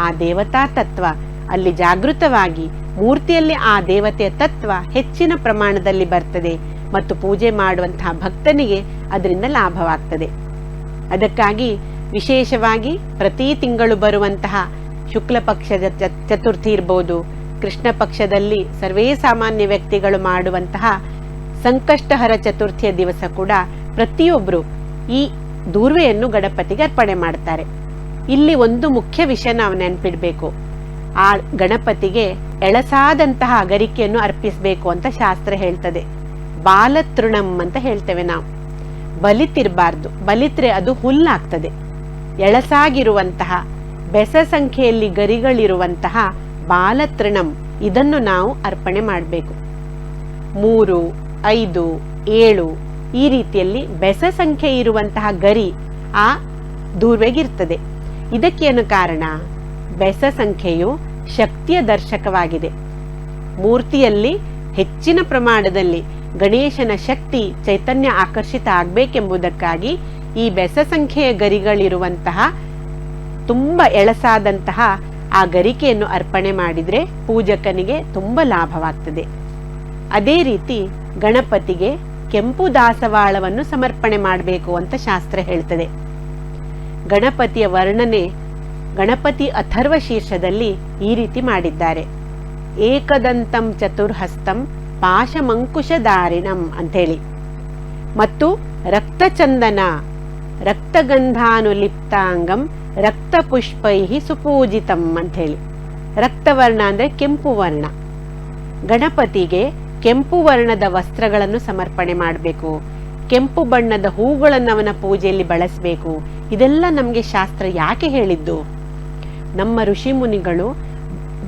ಆ ದೇವತಾ ತತ್ವ ಅಲ್ಲಿ ಜಾಗೃತವಾಗಿ ಮೂರ್ತಿಯಲ್ಲಿ ಆ ದೇವತೆಯ ತತ್ವ ಹೆಚ್ಚಿನ ಪ್ರಮಾಣದಲ್ಲಿ ಬರ್ತದೆ ಮತ್ತು ಪೂಜೆ ಮಾಡುವಂತಹ ಭಕ್ತನಿಗೆ ಅದರಿಂದ ಲಾಭವಾಗ್ತದೆ. ಅದಕ್ಕಾಗಿ ವಿಶೇಷವಾಗಿ ಪ್ರತಿ ತಿಂಗಳು ಬರುವಂತಹ ಶುಕ್ಲ ಪಕ್ಷದ ಚತುರ್ಥಿ ಇರ್ಬೋದು, ಕೃಷ್ಣ ಪಕ್ಷದಲ್ಲಿ ಸರ್ವೇ ಸಾಮಾನ್ಯ ವ್ಯಕ್ತಿಗಳು ಮಾಡುವಂತಹ ಸಂಕಷ್ಟಹರ ಚತುರ್ಥಿಯ ದಿವಸ ಕೂಡ ಪ್ರತಿಯೊಬ್ಬರು ಈ ದೂರ್ವೆಯನ್ನು ಗಣಪತಿಗೆ ಅರ್ಪಣೆ ಮಾಡ್ತಾರೆ. ಇಲ್ಲಿ ಒಂದು ಮುಖ್ಯ ವಿಷಯ ನಾವು ನೆನಪಿಡ್ಬೇಕು. ಆ ಗಣಪತಿಗೆ ಎಳಸಾದಂತಹ ಗರಿಕೆಯನ್ನು ಅರ್ಪಿಸಬೇಕು ಅಂತ ಶಾಸ್ತ್ರ ಹೇಳ್ತದೆ. ಬಾಲತೃಣಂ ಅಂತ ಹೇಳ್ತೇವೆ ನಾವು. ಬಲಿತಿರಬಾರ್ದು. ಬಲಿತ್ರೆ ಅದು ಹುಲ್ಲಾಗ್ತದೆ. ಎಳಸಾಗಿರುವಂತಹ ಬೆಸ ಸಂಖ್ಯೆಯಲ್ಲಿ ಗರಿಗಳಿರುವಂತಹ ಬಾಲತೃಣಂ ಇದನ್ನು ನಾವು ಅರ್ಪಣೆ ಮಾಡಬೇಕು. 3, 5, 7 ಈ ರೀತಿಯಲ್ಲಿ ಬೆಸ ಸಂಖ್ಯೆ ಇರುವಂತಹ ಗರಿ ಆ ದೂರ್ವೆಗಿರ್ತದೆ. ಇದಕ್ಕೇನು ಕಾರಣ? ಬೆಸ ಸಂಖ್ಯೆಯು ಶಕ್ತಿಯ ದರ್ಶಕವಾಗಿದೆ. ಮೂರ್ತಿಯಲ್ಲಿ ಹೆಚ್ಚಿನ ಪ್ರಮಾಣದಲ್ಲಿ ಗಣೇಶನ ಶಕ್ತಿ ಚೈತನ್ಯ ಆಕರ್ಷಿತ ಆಗಬೇಕೆಂಬುದಕ್ಕಾಗಿ ಈ ಬೆಸ ಸಂಖ್ಯೆಯ ಗರಿಗಳಿರುವಂತಹ ತುಂಬ ಎಳಸಾದಂತಹ ಆ ಗರಿಕೆಯನ್ನು ಅರ್ಪಣೆ ಮಾಡಿದರೆ ಪೂಜಕನಿಗೆ ತುಂಬ ಲಾಭವಾಗ್ತದೆ. ಅದೇ ರೀತಿ ಗಣಪತಿಗೆ ಕೆಂಪು ದಾಸವಾಳವನ್ನು ಸಮರ್ಪಣೆ ಮಾಡಬೇಕು ಅಂತ ಶಾಸ್ತ್ರ ಹೇಳ್ತದೆ. ಗಣಪತಿಯ ವರ್ಣನೆ ಗಣಪತಿ ಅಥರ್ವ ಶೀರ್ಷದಲ್ಲಿ ಈ ರೀತಿ ಮಾಡಿದ್ದಾರೆ. ಏಕದಂತಂ ಚತುರ್ಹಸ್ತಂ ಪಾಶಮಂಕುಶಧಾರಿಣಂ ಅಂಥೇಳಿ, ಮತ್ತು ರಕ್ತಚಂದನ ರಕ್ತಗಂಧಾನುಲಿಪ್ತಾಂಗಂ ರಕ್ತಪುಷ್ಪೈ ಸುಪೂಜಿತಂ ಅಂಥೇಳಿ. ರಕ್ತವರ್ಣ ಅಂದರೆ ಕೆಂಪು ವರ್ಣ. ಗಣಪತಿಗೆ ಕೆಂಪು ವರ್ಣದ ವಸ್ತ್ರಗಳನ್ನು ಸಮರ್ಪಣೆ ಮಾಡಬೇಕು. ಕೆಂಪು ಬಣ್ಣದ ಹೂಗಳನ್ನು ಅವನ ಪೂಜೆಯಲ್ಲಿ ಬಳಸಬೇಕು. ಇದೆಲ್ಲ ನಮಗೆ ಶಾಸ್ತ್ರ ಯಾಕೆ ಹೇಳಿದ್ದು? ನಮ್ಮ ಋಷಿ ಮುನಿಗಳು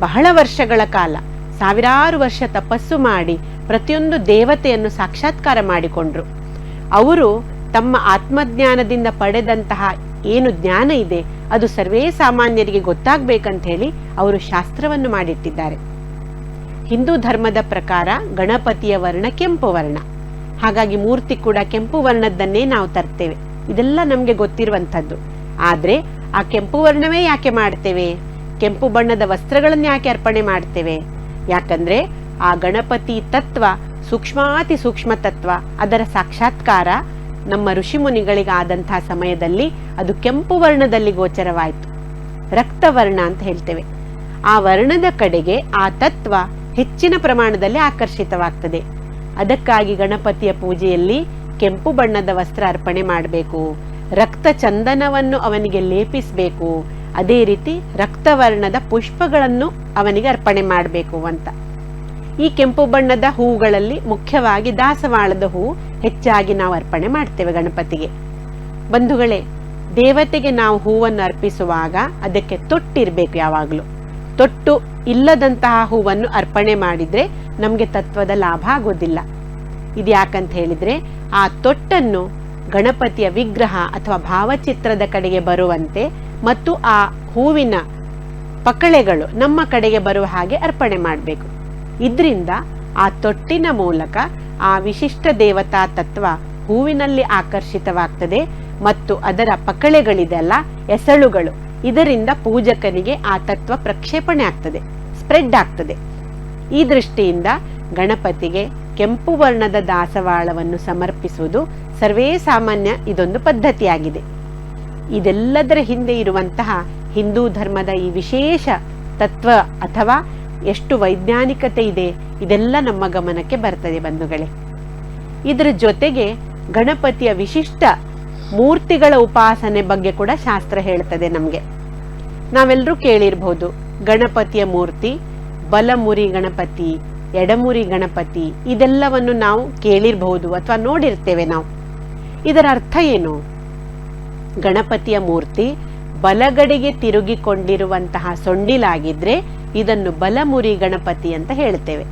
ಬಹಳ ವರ್ಷಗಳ ಕಾಲ, ಸಾವಿರಾರು ವರ್ಷ ತಪಸ್ಸು ಮಾಡಿ ಪ್ರತಿಯೊಂದು ದೇವತೆಯನ್ನು ಸಾಕ್ಷಾತ್ಕಾರ ಮಾಡಿಕೊಂಡ್ರು. ಅವರು ತಮ್ಮ ಆತ್ಮಜ್ಞಾನದಿಂದ ಪಡೆದಂತಹ ಏನು ಜ್ಞಾನ ಇದೆ ಅದು ಸರ್ವೇ ಸಾಮಾನ್ಯರಿಗೆ ಗೊತ್ತಾಗಬೇಕಂತ ಹೇಳಿ ಅವರು ಶಾಸ್ತ್ರವನ್ನು ಮಾಡಿಟ್ಟಿದ್ದಾರೆ. ಹಿಂದೂ ಧರ್ಮದ ಪ್ರಕಾರ ಗಣಪತಿಯ ವರ್ಣ ಕೆಂಪು ವರ್ಣ. ಹಾಗಾಗಿ ಮೂರ್ತಿ ಕೂಡ ಕೆಂಪು ವರ್ಣದ್ದನ್ನೇ ನಾವು ತರ್ತೇವೆ. ಇದೆಲ್ಲ ನಮಗೆ ಗೊತ್ತಿರುವಂಥದ್ದು. ಆದರೆ ಆ ಕೆಂಪು ವರ್ಣವೇ ಯಾಕೆ ಮಾಡ್ತೇವೆ? ಕೆಂಪು ಬಣ್ಣದ ವಸ್ತ್ರಗಳನ್ನು ಯಾಕೆ ಅರ್ಪಣೆ ಮಾಡ್ತೇವೆ? ಯಾಕಂದ್ರೆ ಆ ಗಣಪತಿ ತತ್ವ ಸೂಕ್ಷ್ಮಾತಿ ಸೂಕ್ಷ್ಮ ತತ್ವ, ಅದರ ಸಾಕ್ಷಾತ್ಕಾರ ನಮ್ಮ ಋಷಿ ಮುನಿಗಳಿಗಾದಂತಹ ಸಮಯದಲ್ಲಿ ಅದು ಕೆಂಪು ವರ್ಣದಲ್ಲಿ ಗೋಚರವಾಯಿತು. ರಕ್ತವರ್ಣ ಅಂತ ಹೇಳ್ತೇವೆ. ಆ ವರ್ಣದ ಕಡೆಗೆ ಆ ತತ್ವ ಹೆಚ್ಚಿನ ಪ್ರಮಾಣದಲ್ಲಿ ಆಕರ್ಷಿತವಾಗ್ತದೆ. ಅದಕ್ಕಾಗಿ ಗಣಪತಿಯ ಪೂಜೆಯಲ್ಲಿ ಕೆಂಪು ಬಣ್ಣದ ವಸ್ತ್ರ ಅರ್ಪಣೆ ಮಾಡಬೇಕು. ರಕ್ತ ಚಂದನವನ್ನು ಅವನಿಗೆ ಲೇಪಿಸಬೇಕು, ಅದೇ ರೀತಿ ರಕ್ತವರ್ಣದ ಪುಷ್ಪಗಳನ್ನು ಅವನಿಗೆ ಅರ್ಪಣೆ ಮಾಡಬೇಕು ಅಂತ. ಈ ಕೆಂಪು ಬಣ್ಣದ ಹೂಗಳಲ್ಲಿ ಮುಖ್ಯವಾಗಿ ದಾಸವಾಳದ ಹೂ ಹೆಚ್ಚಾಗಿ ನಾವು ಅರ್ಪಣೆ ಮಾಡ್ತೇವೆ ಗಣಪತಿಗೆ. ಬಂಧುಗಳೇ, ದೇವತೆಗೆ ನಾವು ಹೂವನ್ನು ಅರ್ಪಿಸುವಾಗ ಅದಕ್ಕೆ ತೊಟ್ಟಿರ್ಬೇಕು. ಯಾವಾಗಲೂ ತೊಟ್ಟು ಇಲ್ಲದಂತಹ ಹೂವನ್ನು ಅರ್ಪಣೆ ಮಾಡಿದ್ರೆ ನಮಗೆ ತತ್ವದ ಲಾಭ ಆಗೋದಿಲ್ಲ. ಇದು ಯಾಕಂತ ಹೇಳಿದ್ರೆ ಆ ತೊಟ್ಟನ್ನು ಗಣಪತಿಯ ವಿಗ್ರಹ ಅಥವಾ ಭಾವಚಿತ್ರದ ಕಡೆಗೆ ಬರುವಂತೆ ಮತ್ತು ಆ ಹೂವಿನ ಪಕಳೆಗಳು ನಮ್ಮ ಕಡೆಗೆ ಬರುವ ಹಾಗೆ ಅರ್ಪಣೆ ಮಾಡಬೇಕು. ಇದರಿಂದ ಆ ತೊಟ್ಟಿನ ಮೂಲಕ ಆ ವಿಶಿಷ್ಟ ದೇವತಾ ತತ್ವ ಹೂವಿನಲ್ಲಿ ಆಕರ್ಷಿತವಾಗ್ತದೆ ಮತ್ತು ಅದರ ಪಕಳೆಗಳಿದೆಲ್ಲ ಎಸಳುಗಳು, ಇದರಿಂದ ಪೂಜಕನಿಗೆ ಆ ತತ್ವ ಪ್ರಕ್ಷೇಪಣೆ ಆಗ್ತದೆ, ಸ್ಪ್ರೆಡ್ ಆಗ್ತದೆ. ಈ ದೃಷ್ಟಿಯಿಂದ ಗಣಪತಿಗೆ ಕೆಂಪು ವರ್ಣದ ದಾಸವಾಳವನ್ನು ಸಮರ್ಪಿಸುವುದು ಸರ್ವೇ ಸಾಮಾನ್ಯ, ಇದೊಂದು ಪದ್ಧತಿಯಾಗಿದೆ. ಇದೆಲ್ಲದರ ಹಿಂದೆ ಇರುವಂತಹ ಹಿಂದೂ ಧರ್ಮದ ಈ ವಿಶೇಷ ತತ್ವ ಅಥವಾ ಎಷ್ಟು ವೈಜ್ಞಾನಿಕತೆ ಇದೆ, ಇದೆಲ್ಲ ನಮ್ಮ ಗಮನಕ್ಕೆ ಬರ್ತದೆ ಬಂಧುಗಳೇ. ಇದರ ಜೊತೆಗೆ ಗಣಪತಿಯ ವಿಶಿಷ್ಟ ಮೂರ್ತಿಗಳ ಉಪಾಸನೆ ಬಗ್ಗೆ ಕೂಡ ಶಾಸ್ತ್ರ ಹೇಳ್ತದೆ ನಮಗೆ. ನಾವೆಲ್ಲರೂ ಕೇಳಿರ್ಬೋದು, ಗಣಪತಿಯ ಮೂರ್ತಿ, ಬಲಮುರಿ ಗಣಪತಿ, ಎಡಮುರಿ ಗಣಪತಿ, ಇದೆಲ್ಲವನ್ನು ನಾವು ಕೇಳಿರಬಹುದು ಅಥವಾ ನೋಡಿರ್ತೇವೆ ನಾವು. ಇದರ ಅರ್ಥ ಏನು? ಗಣಪತಿಯ ಮೂರ್ತಿ ಬಲಗಡೆಗೆ ತಿರುಗಿಕೊಂಡಿರುವಂತಹ ಸೊಂಡಿಲಾಗಿದ್ರೆ ಇದನ್ನು ಬಲಮುರಿ ಗಣಪತಿ ಅಂತ ಹೇಳ್ತೇವೆ.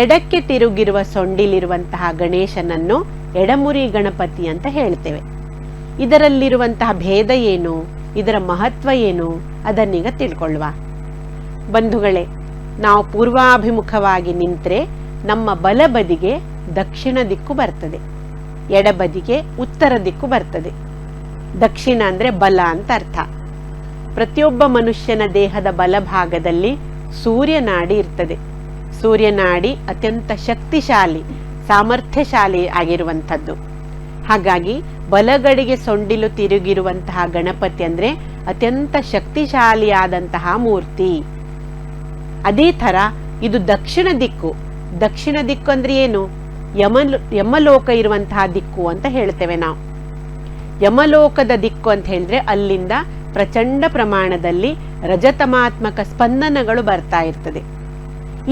ಎಡಕ್ಕೆ ತಿರುಗಿರುವ ಸೊಂಡಿಲಿರುವಂತಹ ಗಣೇಶನನ್ನು ಎಡಮುರಿ ಗಣಪತಿ ಅಂತ ಹೇಳ್ತೇವೆ. ಇದರಲ್ಲಿರುವಂತಹ ಭೇದ ಏನು, ಇದರ ಮಹತ್ವ ಏನು, ಅದನ್ನೀಗ ತಿಳ್ಕೊಳ್ಳುವ. ಬಂಧುಗಳೇ, ನಾವು ಪೂರ್ವಾಭಿಮುಖವಾಗಿ ನಿಂತರೆ ನಮ್ಮ ಬಲಬದಿಗೆ ದಕ್ಷಿಣ ದಿಕ್ಕು ಬರ್ತದೆ, ಎಡಬದಿಗೆ ಉತ್ತರ ದಿಕ್ಕು ಬರ್ತದೆ. ದಕ್ಷಿಣ ಅಂದ್ರೆ ಬಲ ಅಂತ ಅರ್ಥ. ಪ್ರತಿಯೊಬ್ಬ ಮನುಷ್ಯನ ದೇಹದ ಬಲಭಾಗದಲ್ಲಿ ಸೂರ್ಯನಾಡಿ ಇರ್ತದೆ. ಸೂರ್ಯನಾಡಿ ಅತ್ಯಂತ ಶಕ್ತಿಶಾಲಿ, ಸಾಮರ್ಥ್ಯಶಾಲಿ ಆಗಿರುವಂಥದ್ದು. ಹಾಗಾಗಿ ಬಲಗಡೆಗೆ ಸೊಂಡಿಲು ತಿರುಗಿರುವಂತಹ ಗಣಪತಿ ಅಂದ್ರೆ ಅತ್ಯಂತ ಶಕ್ತಿಶಾಲಿಯಾದಂತಹ ಮೂರ್ತಿ. ಅದೇ ಥರ ಇದು ದಕ್ಷಿಣ ದಿಕ್ಕು. ದಕ್ಷಿಣ ದಿಕ್ಕು ಅಂದ್ರೆ ಏನು? ಯಮಲೋಕ ಇರುವಂತಹ ದಿಕ್ಕು ಅಂತ ಹೇಳ್ತೇವೆ ನಾವು. ಯಮಲೋಕದ ದಿಕ್ಕು ಅಂತ ಹೇಳಿದ್ರೆ ಅಲ್ಲಿಂದ ಪ್ರಚಂಡ ಪ್ರಮಾಣದಲ್ಲಿ ರಜತಮಾತ್ಮಕ ಸ್ಪಂದನಗಳು ಬರ್ತಾ ಇರ್ತದೆ.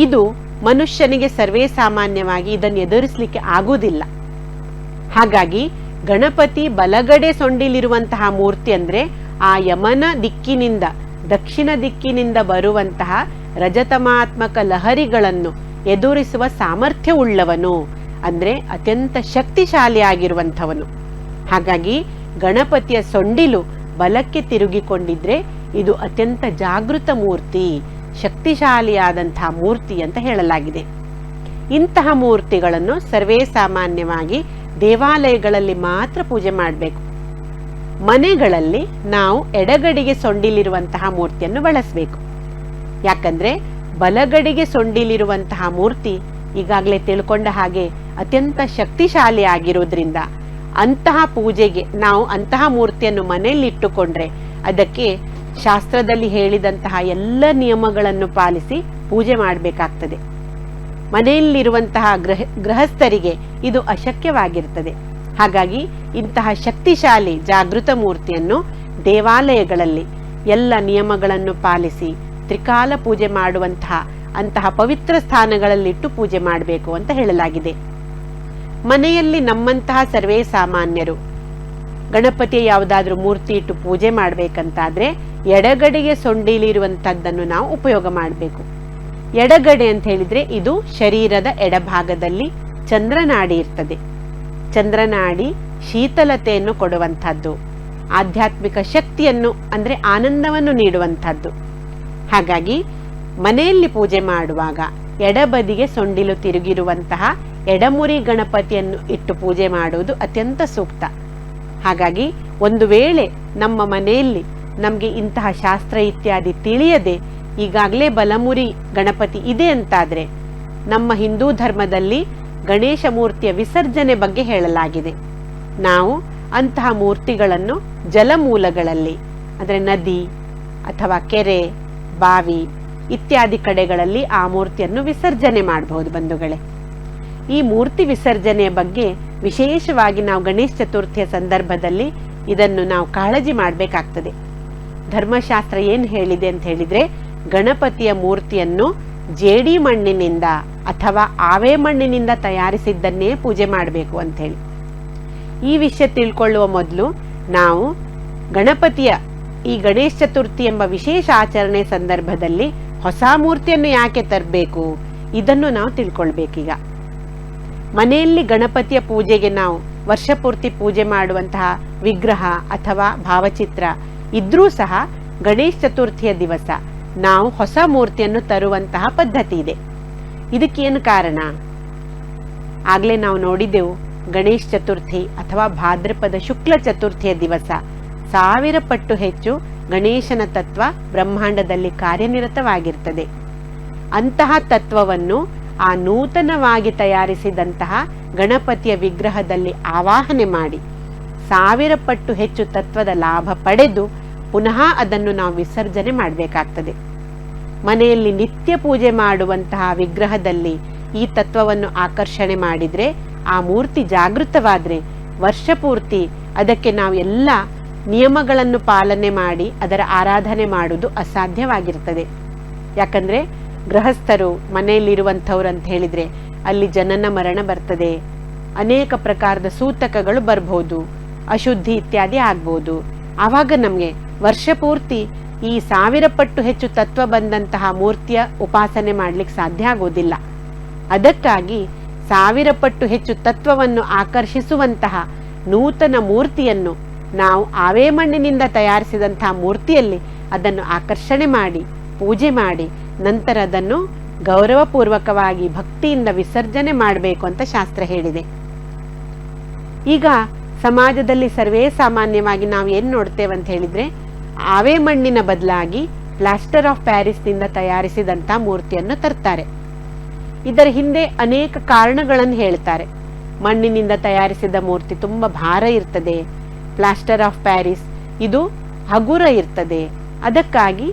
ಇದು ಮನುಷ್ಯನಿಗೆ ಸರ್ವೇ ಸಾಮಾನ್ಯವಾಗಿ ಇದನ್ನು ಎದುರಿಸಲಿಕ್ಕೆ ಆಗುವುದಿಲ್ಲ. ಹಾಗಾಗಿ ಗಣಪತಿ ಬಲಗಡೆ ಸೊಂಡಿಲಿರುವಂತಹ ಮೂರ್ತಿ ಅಂದ್ರೆ ಆ ಯಮನ ದಿಕ್ಕಿನಿಂದ, ದಕ್ಷಿಣ ದಿಕ್ಕಿನಿಂದ ಬರುವಂತಹ ರಜತಮಾತ್ಮಕ ಲಹರಿಗಳನ್ನು ಎದುರಿಸುವ ಸಾಮರ್ಥ್ಯ ಉಳ್ಳವನು, ಅಂದ್ರೆ ಅತ್ಯಂತ ಶಕ್ತಿಶಾಲಿ ಆಗಿರುವಂಥವನು. ಹಾಗಾಗಿ ಗಣಪತಿಯ ಸೊಂಡಿಲು ಬಲಕ್ಕೆ ತಿರುಗಿಕೊಂಡಿದ್ರೆ ಇದು ಅತ್ಯಂತ ಜಾಗೃತ ಮೂರ್ತಿ, ಶಕ್ತಿಶಾಲಿಯಾದಂತಹ ಮೂರ್ತಿ ಅಂತ ಹೇಳಲಾಗಿದೆ. ಇಂತಹ ಮೂರ್ತಿಗಳನ್ನು ಸರ್ವೇ ಸಾಮಾನ್ಯವಾಗಿ ದೇವಾಲಯಗಳಲ್ಲಿ ಮಾತ್ರ ಪೂಜೆ ಮಾಡಬೇಕು. ಮನೆಗಳಲ್ಲಿ ನಾವು ಎಡಗಡೆಗೆ ಸೊಂಡಿಲಿರುವಂತಹ ಮೂರ್ತಿಯನ್ನು ಬಳಸಬೇಕು. ಯಾಕಂದ್ರೆ ಬಲಗಡೆಗೆ ಸೊಂಡಿಲಿರುವಂತಹ ಮೂರ್ತಿ ಈಗಾಗಲೇ ತಿಳ್ಕೊಂಡ ಹಾಗೆ ಅತ್ಯಂತ ಶಕ್ತಿಶಾಲಿ ಆಗಿರೋದ್ರಿಂದ ಅಂತಹ ಪೂಜೆಗೆ ನಾವು ಅಂತಹ ಮೂರ್ತಿಯನ್ನು ಮನೆಯಲ್ಲಿ ಇಟ್ಟುಕೊಂಡ್ರೆ ಅದಕ್ಕೆ ಶಾಸ್ತ್ರದಲ್ಲಿ ಹೇಳಿದಂತಹ ಎಲ್ಲ ನಿಯಮಗಳನ್ನು ಪಾಲಿಸಿ ಪೂಜೆ ಮಾಡಬೇಕಾಗ್ತದೆ. ಮನೆಯಲ್ಲಿರುವಂತಹ ಗೃಹಸ್ಥರಿಗೆ ಇದು ಅಶಕ್ಯವಾಗಿರ್ತದೆ. ಹಾಗಾಗಿ ಇಂತಹ ಶಕ್ತಿಶಾಲಿ ಜಾಗೃತ ಮೂರ್ತಿಯನ್ನು ದೇವಾಲಯಗಳಲ್ಲಿ ಎಲ್ಲ ನಿಯಮಗಳನ್ನು ಪಾಲಿಸಿ ತ್ರಿಕಾಲ ಪೂಜೆ ಮಾಡುವಂತಹ ಅಂತಹ ಪವಿತ್ರ ಸ್ಥಾನಗಳಲ್ಲಿಟ್ಟು ಪೂಜೆ ಮಾಡಬೇಕು ಅಂತ ಹೇಳಲಾಗಿದೆ. ಮನೆಯಲ್ಲಿ ನಮ್ಮಂತಹ ಸರ್ವೇ ಸಾಮಾನ್ಯರು ಗಣಪತಿಯ ಯಾವುದಾದ್ರೂ ಮೂರ್ತಿ ಇಟ್ಟು ಪೂಜೆ ಮಾಡಬೇಕಂತಾದ್ರೆ ಎಡಗಡೆಗೆ ಸೊಂಡಿಲಿರುವಂತಹದ್ದನ್ನು ನಾವು ಉಪಯೋಗ ಮಾಡಬೇಕು. ಎಡಗಡೆ ಅಂತ ಹೇಳಿದ್ರೆ ಇದು ಶರೀರದ ಎಡಭಾಗದಲ್ಲಿ ಚಂದ್ರನಾಡಿ ಇರ್ತದೆ. ಚಂದ್ರನಾಡಿ ಶೀತಲತೆಯನ್ನು ಕೊಡುವಂತಹದ್ದು, ಆಧ್ಯಾತ್ಮಿಕ ಶಕ್ತಿಯನ್ನು ಅಂದ್ರೆ ಆನಂದವನ್ನು ನೀಡುವಂತಹದ್ದು. ಹಾಗಾಗಿ ಮನೆಯಲ್ಲಿ ಪೂಜೆ ಮಾಡುವಾಗ ಎಡಬದಿಗೆ ಸೊಂಡಿಲು ತಿರುಗಿರುವಂತಹ ಎಡಮುರಿ ಗಣಪತಿಯನ್ನು ಇಟ್ಟು ಪೂಜೆ ಮಾಡುವುದು ಅತ್ಯಂತ ಸೂಕ್ತ. ಹಾಗಾಗಿ ಒಂದು ವೇಳೆ ನಮ್ಮ ಮನೆಯಲ್ಲಿ ನಮಗೆ ಇಂತಹ ಶಾಸ್ತ್ರ ಇತ್ಯಾದಿ ತಿಳಿಯದೆ ಈಗಾಗಲೇ ಬಲಮುರಿ ಗಣಪತಿ ಇದೆ ಅಂತಾದ್ರೆ ನಮ್ಮ ಹಿಂದೂ ಧರ್ಮದಲ್ಲಿ ಗಣೇಶ ಮೂರ್ತಿಯ ವಿಸರ್ಜನೆ ಬಗ್ಗೆ ಹೇಳಲಾಗಿದೆ. ನಾವು ಅಂತಹ ಮೂರ್ತಿಗಳನ್ನು ಜಲಮೂಲಗಳಲ್ಲಿ ಅಂದರೆ ನದಿ ಅಥವಾ ಕೆರೆ, ಬಾವಿ ಇತ್ಯಾದಿ ಕಡೆಗಳಲ್ಲಿ ಆ ಮೂರ್ತಿಯನ್ನು ವಿಸರ್ಜನೆ ಮಾಡಬಹುದು ಬಂಧುಗಳೇ. ಈ ಮೂರ್ತಿ ವಿಸರ್ಜನೆಯ ಬಗ್ಗೆ ವಿಶೇಷವಾಗಿ ನಾವು ಗಣೇಶ ಚತುರ್ಥಿಯ ಸಂದರ್ಭದಲ್ಲಿ ಇದನ್ನು ನಾವು ಕಾಳಜಿ ಮಾಡಬೇಕಾಗ್ತದೆ. ಧರ್ಮಶಾಸ್ತ್ರ ಏನು ಹೇಳಿದೆ ಅಂತ ಹೇಳಿದ್ರೆ, ಗಣಪತಿಯ ಮೂರ್ತಿಯನ್ನು ಜೇಡಿ ಮಣ್ಣಿನಿಂದ ಅಥವಾ ಆವೆ ಮಣ್ಣಿನಿಂದ ತಯಾರಿಸಿದ್ದನ್ನೇ ಪೂಜೆ ಮಾಡಬೇಕು ಅಂತ ಹೇಳಿ. ಈ ವಿಷಯ ತಿಳ್ಕೊಳ್ಳುವ ಮೊದಲು ನಾವು ಗಣಪತಿಯ ಈ ಗಣೇಶ ಚತುರ್ಥಿ ಎಂಬ ವಿಶೇಷ ಆಚರಣೆ ಸಂದರ್ಭದಲ್ಲಿ ಹೊಸ ಮೂರ್ತಿಯನ್ನು ಯಾಕೆ ತರಬೇಕು ಇದನ್ನು ನಾವು ತಿಳ್ಕೊಳ್ಬೇಕೀಗ. ಮನೆಯಲ್ಲಿ ಗಣಪತಿಯ ಪೂಜೆಗೆ ನಾವು ವರ್ಷಪೂರ್ತಿ ಪೂಜೆ ಮಾಡುವಂತಹ ವಿಗ್ರಹ ಅಥವಾ ಭಾವಚಿತ್ರ ಇದ್ರೂ ಸಹ ಗಣೇಶ ಚತುರ್ಥಿಯ ದಿವಸ ನಾವು ಹೊಸ ಮೂರ್ತಿಯನ್ನು ತರುವಂತಹ ಪದ್ಧತಿ ಇದೆ. ಇದಕ್ಕೇನು ಕಾರಣ? ಆಗ್ಲೇ ನಾವು ನೋಡಿದೆವು, ಗಣೇಶ ಚತುರ್ಥಿ ಅಥವಾ ಭಾದ್ರಪದ ಶುಕ್ಲ ಚತುರ್ಥಿಯ ದಿವಸ 1000 ಪಟ್ಟು ಹೆಚ್ಚು ಗಣೇಶನ ತತ್ವ ಬ್ರಹ್ಮಾಂಡದಲ್ಲಿ ಕಾರ್ಯನಿರತವಾಗಿರ್ತದೆ. ಅಂತಹ ತತ್ವವನ್ನು ಆ ನೂತನವಾಗಿ ತಯಾರಿಸಿದಂತಹ ಗಣಪತಿಯ ವಿಗ್ರಹದಲ್ಲಿ ಆವಾಹನೆ ಮಾಡಿ 1000 ಪಟ್ಟು ಹೆಚ್ಚು ತತ್ವದ ಲಾಭ ಪಡೆದು ಪುನಃ ಅದನ್ನು ನಾವು ವಿಸರ್ಜನೆ ಮಾಡಬೇಕಾಗ್ತದೆ. ಮನೆಯಲ್ಲಿ ನಿತ್ಯ ಪೂಜೆ ಮಾಡುವಂತಹ ವಿಗ್ರಹದಲ್ಲಿ ಈ ತತ್ವವನ್ನು ಆಕರ್ಷಣೆ ಮಾಡಿದ್ರೆ, ಆ ಮೂರ್ತಿ ಜಾಗೃತವಾದ್ರೆ ವರ್ಷ ಪೂರ್ತಿ ಅದಕ್ಕೆ ನಾವು ಎಲ್ಲ ನಿಯಮಗಳನ್ನು ಪಾಲನೆ ಮಾಡಿ ಅದರ ಆರಾಧನೆ ಮಾಡುವುದು ಅಸಾಧ್ಯವಾಗಿರ್ತದೆ. ಯಾಕಂದ್ರೆ ಗೃಹಸ್ಥರು ಮನೆಯಲ್ಲಿರುವಂಥವ್ರು ಅಂತ ಹೇಳಿದ್ರೆ ಅಲ್ಲಿ ಜನನ ಮರಣ ಬರ್ತದೆ, ಅನೇಕ ಪ್ರಕಾರದ ಸೂತಕಗಳು ಬರ್ಬೋದು, ಅಶುದ್ಧಿ ಇತ್ಯಾದಿ ಆಗ್ಬೋದು. ಆವಾಗ ನಮಗೆ ವರ್ಷ ಪೂರ್ತಿ ಈ 1000 ಪಟ್ಟು ಹೆಚ್ಚು ತತ್ವ ಬಂದಂತಹ ಮೂರ್ತಿಯ ಉಪಾಸನೆ ಮಾಡ್ಲಿಕ್ಕೆ ಸಾಧ್ಯ ಆಗೋದಿಲ್ಲ. ಅದಕ್ಕಾಗಿ 1000 ಪಟ್ಟು ಹೆಚ್ಚು ತತ್ವವನ್ನು ಆಕರ್ಷಿಸುವಂತಹ ನೂತನ ಮೂರ್ತಿಯನ್ನು ನಾವು ಆವೇ ಮಣ್ಣಿನಿಂದ ತಯಾರಿಸಿದಂತಹ ಮೂರ್ತಿಯಲ್ಲಿ ಅದನ್ನು ಆಕರ್ಷಣೆ ಮಾಡಿ ಪೂಜೆ ಮಾಡಿ ನಂತರ ಅದನ್ನು ಗೌರವಪೂರ್ವಕವಾಗಿ ಭಕ್ತಿಯಿಂದ ವಿಸರ್ಜನೆ ಮಾಡಬೇಕು ಅಂತ ಶಾಸ್ತ್ರ ಹೇಳಿದೆ. ಈಗ ಸಮಾಜದಲ್ಲಿ ಸರ್ವೇ ಸಾಮಾನ್ಯವಾಗಿ ನಾವು ಏನು ನೋಡ್ತೇವೆ ಅಂತ ಹೇಳಿದ್ರೆ, ಆವೇ ಮಣ್ಣಿನ ಬದಲಾಗಿ ಪ್ಲಾಸ್ಟರ್ ಆಫ್ ಪ್ಯಾರಿಸ್ನಿಂದ ತಯಾರಿಸಿದಂತಹ ಮೂರ್ತಿಯನ್ನು ತರ್ತಾರೆ. ಇದರ ಹಿಂದೆ ಅನೇಕ ಕಾರಣಗಳನ್ನು ಹೇಳ್ತಾರೆ. ಮಣ್ಣಿನಿಂದ ತಯಾರಿಸಿದ ಮೂರ್ತಿ ತುಂಬ ಭಾರ ಇರ್ತದೆ, ಪ್ಲಾಸ್ಟರ್ ಆಫ್ ಪ್ಯಾರಿಸ್ ಇದು ಹಗುರ ಇರ್ತದೆ, ಅದಕ್ಕಾಗಿ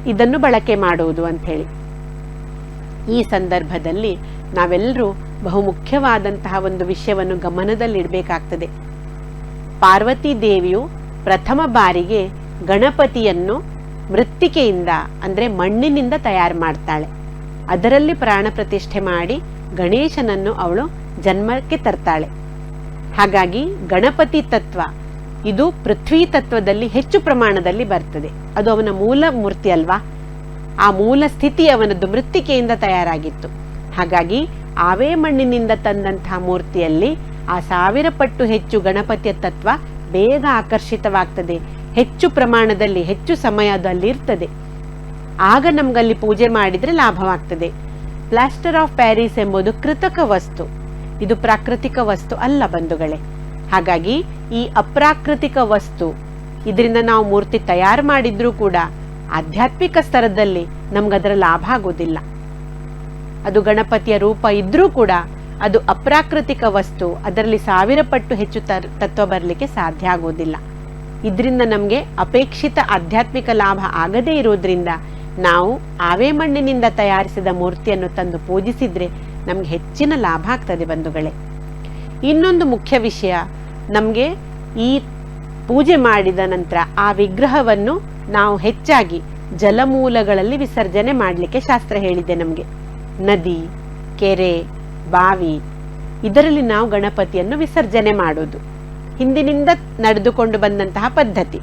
ಇದನ್ನು ಬಳಕೆ ಮಾಡುವುದು ಅಂತ ಹೇಳಿ. ಈ ಸಂದರ್ಭದಲ್ಲಿ ನಾವೆಲ್ಲರೂ ಬಹುಮುಖ್ಯವಾದಂತಹ ಒಂದು ವಿಷಯವನ್ನು ಗಮನದಲ್ಲಿಡಬೇಕಾಗ್ತದೆ. ಪಾರ್ವತಿ ದೇವಿಯು ಪ್ರಥಮ ಬಾರಿಗೆ ಗಣಪತಿಯನ್ನು ಮೃತ್ತಿಕೆಯಿಂದ ಅಂದ್ರೆ ಮಣ್ಣಿನಿಂದ ತಯಾರು ಮಾಡ್ತಾಳೆ. ಅದರಲ್ಲಿ ಪ್ರಾಣ ಪ್ರತಿಷ್ಠೆ ಮಾಡಿ ಗಣೇಶನನ್ನು ಅವಳು ಜನ್ಮಕ್ಕೆ ತರ್ತಾಳೆ. ಹಾಗಾಗಿ ಗಣಪತಿ ತತ್ವ ಇದು ಪೃಥ್ವಿ ತತ್ವದಲ್ಲಿ ಹೆಚ್ಚು ಪ್ರಮಾಣದಲ್ಲಿ ಬರ್ತದೆ. ಅದು ಅವನ ಮೂಲ ಮೂರ್ತಿ ಅಲ್ವಾ, ಆ ಮೂಲ ಸ್ಥಿತಿ ಅವನದ್ದು ಮೃತ್ತಿಕೆಯಿಂದ ತಯಾರಾಗಿತ್ತು. ಹಾಗಾಗಿ ಆವೇ ಮಣ್ಣಿನಿಂದ ತಂದಂತಹ ಮೂರ್ತಿಯಲ್ಲಿ ಆ 1000 ಪಟ್ಟು ಹೆಚ್ಚು ಗಣಪತಿಯ ತತ್ವ ಬೇಗ ಆಕರ್ಷಿತವಾಗ್ತದೆ, ಹೆಚ್ಚು ಪ್ರಮಾಣದಲ್ಲಿ ಹೆಚ್ಚು ಸಮಯದಲ್ಲಿ ಇರ್ತದೆ. ಆಗ ನಮ್ಗಲ್ಲಿ ಪೂಜೆ ಮಾಡಿದ್ರೆ ಲಾಭವಾಗ್ತದೆ. ಪ್ಲಾಸ್ಟರ್ ಆಫ್ ಪ್ಯಾರಿಸ್ ಎಂಬುದು ಕೃತಕ ವಸ್ತು, ಇದು ಪ್ರಾಕೃತಿಕ ವಸ್ತು ಅಲ್ಲ ಬಂಧುಗಳೇ. ಹಾಗಾಗಿ ಈ ಅಪ್ರಾಕೃತಿಕ ವಸ್ತು ಇದರಿಂದ ನಾವು ಮೂರ್ತಿ ತಯಾರು ಮಾಡಿದ್ರೂ ಕೂಡ ಆಧ್ಯಾತ್ಮಿಕ ಸ್ತರದಲ್ಲಿ ನಮ್ಗದರ ಲಾಭ ಆಗೋದಿಲ್ಲ. ಅದು ಗಣಪತಿಯ ರೂಪ ಇದ್ರೂ ಕೂಡ ಅದು ಅಪ್ರಾಕೃತಿಕ ವಸ್ತು, ಅದರಲ್ಲಿ 1000 ಪಟ್ಟು ಹೆಚ್ಚು ತತ್ವ ಬರಲಿಕ್ಕೆ ಸಾಧ್ಯ ಆಗೋದಿಲ್ಲ. ಇದರಿಂದ ನಮಗೆ ಅಪೇಕ್ಷಿತ ಆಧ್ಯಾತ್ಮಿಕ ಲಾಭ ಆಗದೇ ಇರೋದ್ರಿಂದ ನಾವು ಆವೇ ಮಣ್ಣಿನಿಂದ ತಯಾರಿಸಿದ ಮೂರ್ತಿಯನ್ನು ತಂದು ಪೂಜಿಸಿದ್ರೆ ನಮ್ಗೆ ಹೆಚ್ಚಿನ ಲಾಭ ಆಗ್ತದೆ ಬಂಧುಗಳೇ. ಇನ್ನೊಂದು ಮುಖ್ಯ ವಿಷಯ, ನಮಗೆ ಈ ಪೂಜೆ ಮಾಡಿದ ನಂತರ ಆ ವಿಗ್ರಹವನ್ನು ನಾವು ಹೆಚ್ಚಾಗಿ ಜಲಮೂಲಗಳಲ್ಲಿ ವಿಸರ್ಜನೆ ಮಾಡಲಿಕ್ಕೆ ಶಾಸ್ತ್ರ ಹೇಳಿದೆ ನಮಗೆ. ನದಿ, ಕೆರೆ, ಬಾವಿ ಇದರಲ್ಲಿ ನಾವು ಗಣಪತಿಯನ್ನು ವಿಸರ್ಜನೆ ಮಾಡೋದು ಹಿಂದಿನಿಂದ ನಡೆದುಕೊಂಡು ಬಂದಂತಹ ಪದ್ಧತಿ.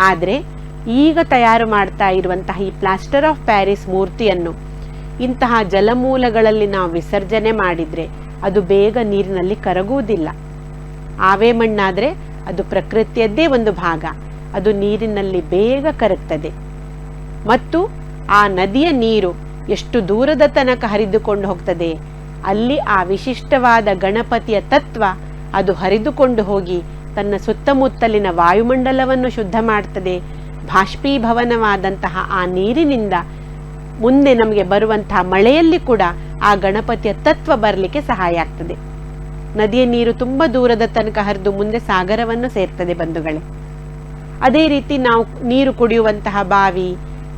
ಆದರೆ ಈಗ ತಯಾರು ಮಾಡ್ತಾ ಇರುವಂತಹ ಈ ಪ್ಲಾಸ್ಟರ್ ಆಫ್ ಪ್ಯಾರಿಸ್ ಮೂರ್ತಿಯನ್ನು ಇಂತಹ ಜಲಮೂಲಗಳಲ್ಲಿ ನಾವು ವಿಸರ್ಜನೆ ಮಾಡಿದ್ರೆ ಅದು ಬೇಗ ನೀರಿನಲ್ಲಿ ಕರಗುವುದಿಲ್ಲ. ಆವೇ ಮಣ್ಣಾದ್ರೆ ಅದು ಪ್ರಕೃತಿಯದ್ದೇ ಒಂದು ಭಾಗ, ಅದು ನೀರಿನಲ್ಲಿ ಬೇಗ ಕರಗ್ತದೆ. ಮತ್ತು ಆ ನದಿಯ ನೀರು ಎಷ್ಟು ದೂರದ ತನಕ ಹರಿದುಕೊಂಡು ಹೋಗ್ತದೆ, ಅಲ್ಲಿ ಆ ವಿಶಿಷ್ಟವಾದ ಗಣಪತಿಯ ತತ್ವ ಅದು ಹರಿದುಕೊಂಡು ಹೋಗಿ ತನ್ನ ಸುತ್ತಮುತ್ತಲಿನ ವಾಯುಮಂಡಲವನ್ನು ಶುದ್ಧ ಮಾಡ್ತದೆ. ಬಾಷ್ಪೀಭವನವಾದಂತಹ ಆ ನೀರಿನಿಂದ ಮುಂದೆ ನಮಗೆ ಬರುವಂತಹ ಮಳೆಯಲ್ಲಿ ಕೂಡ ಆ ಗಣಪತಿಯ ತತ್ವ ಬರಲಿಕ್ಕೆ ಸಹಾಯ ಆಗ್ತದೆ. ನದಿಯ ನೀರು ತುಂಬ ದೂರದ ತನಕ ಹರಿದು ಮುಂದೆ ಸಾಗರವನ್ನು ಸೇರ್ತದೆ ಬಂಧುಗಳೇ. ಅದೇ ರೀತಿ ನಾವು ನೀರು ಕುಡಿಯುವಂತಹ ಬಾವಿ,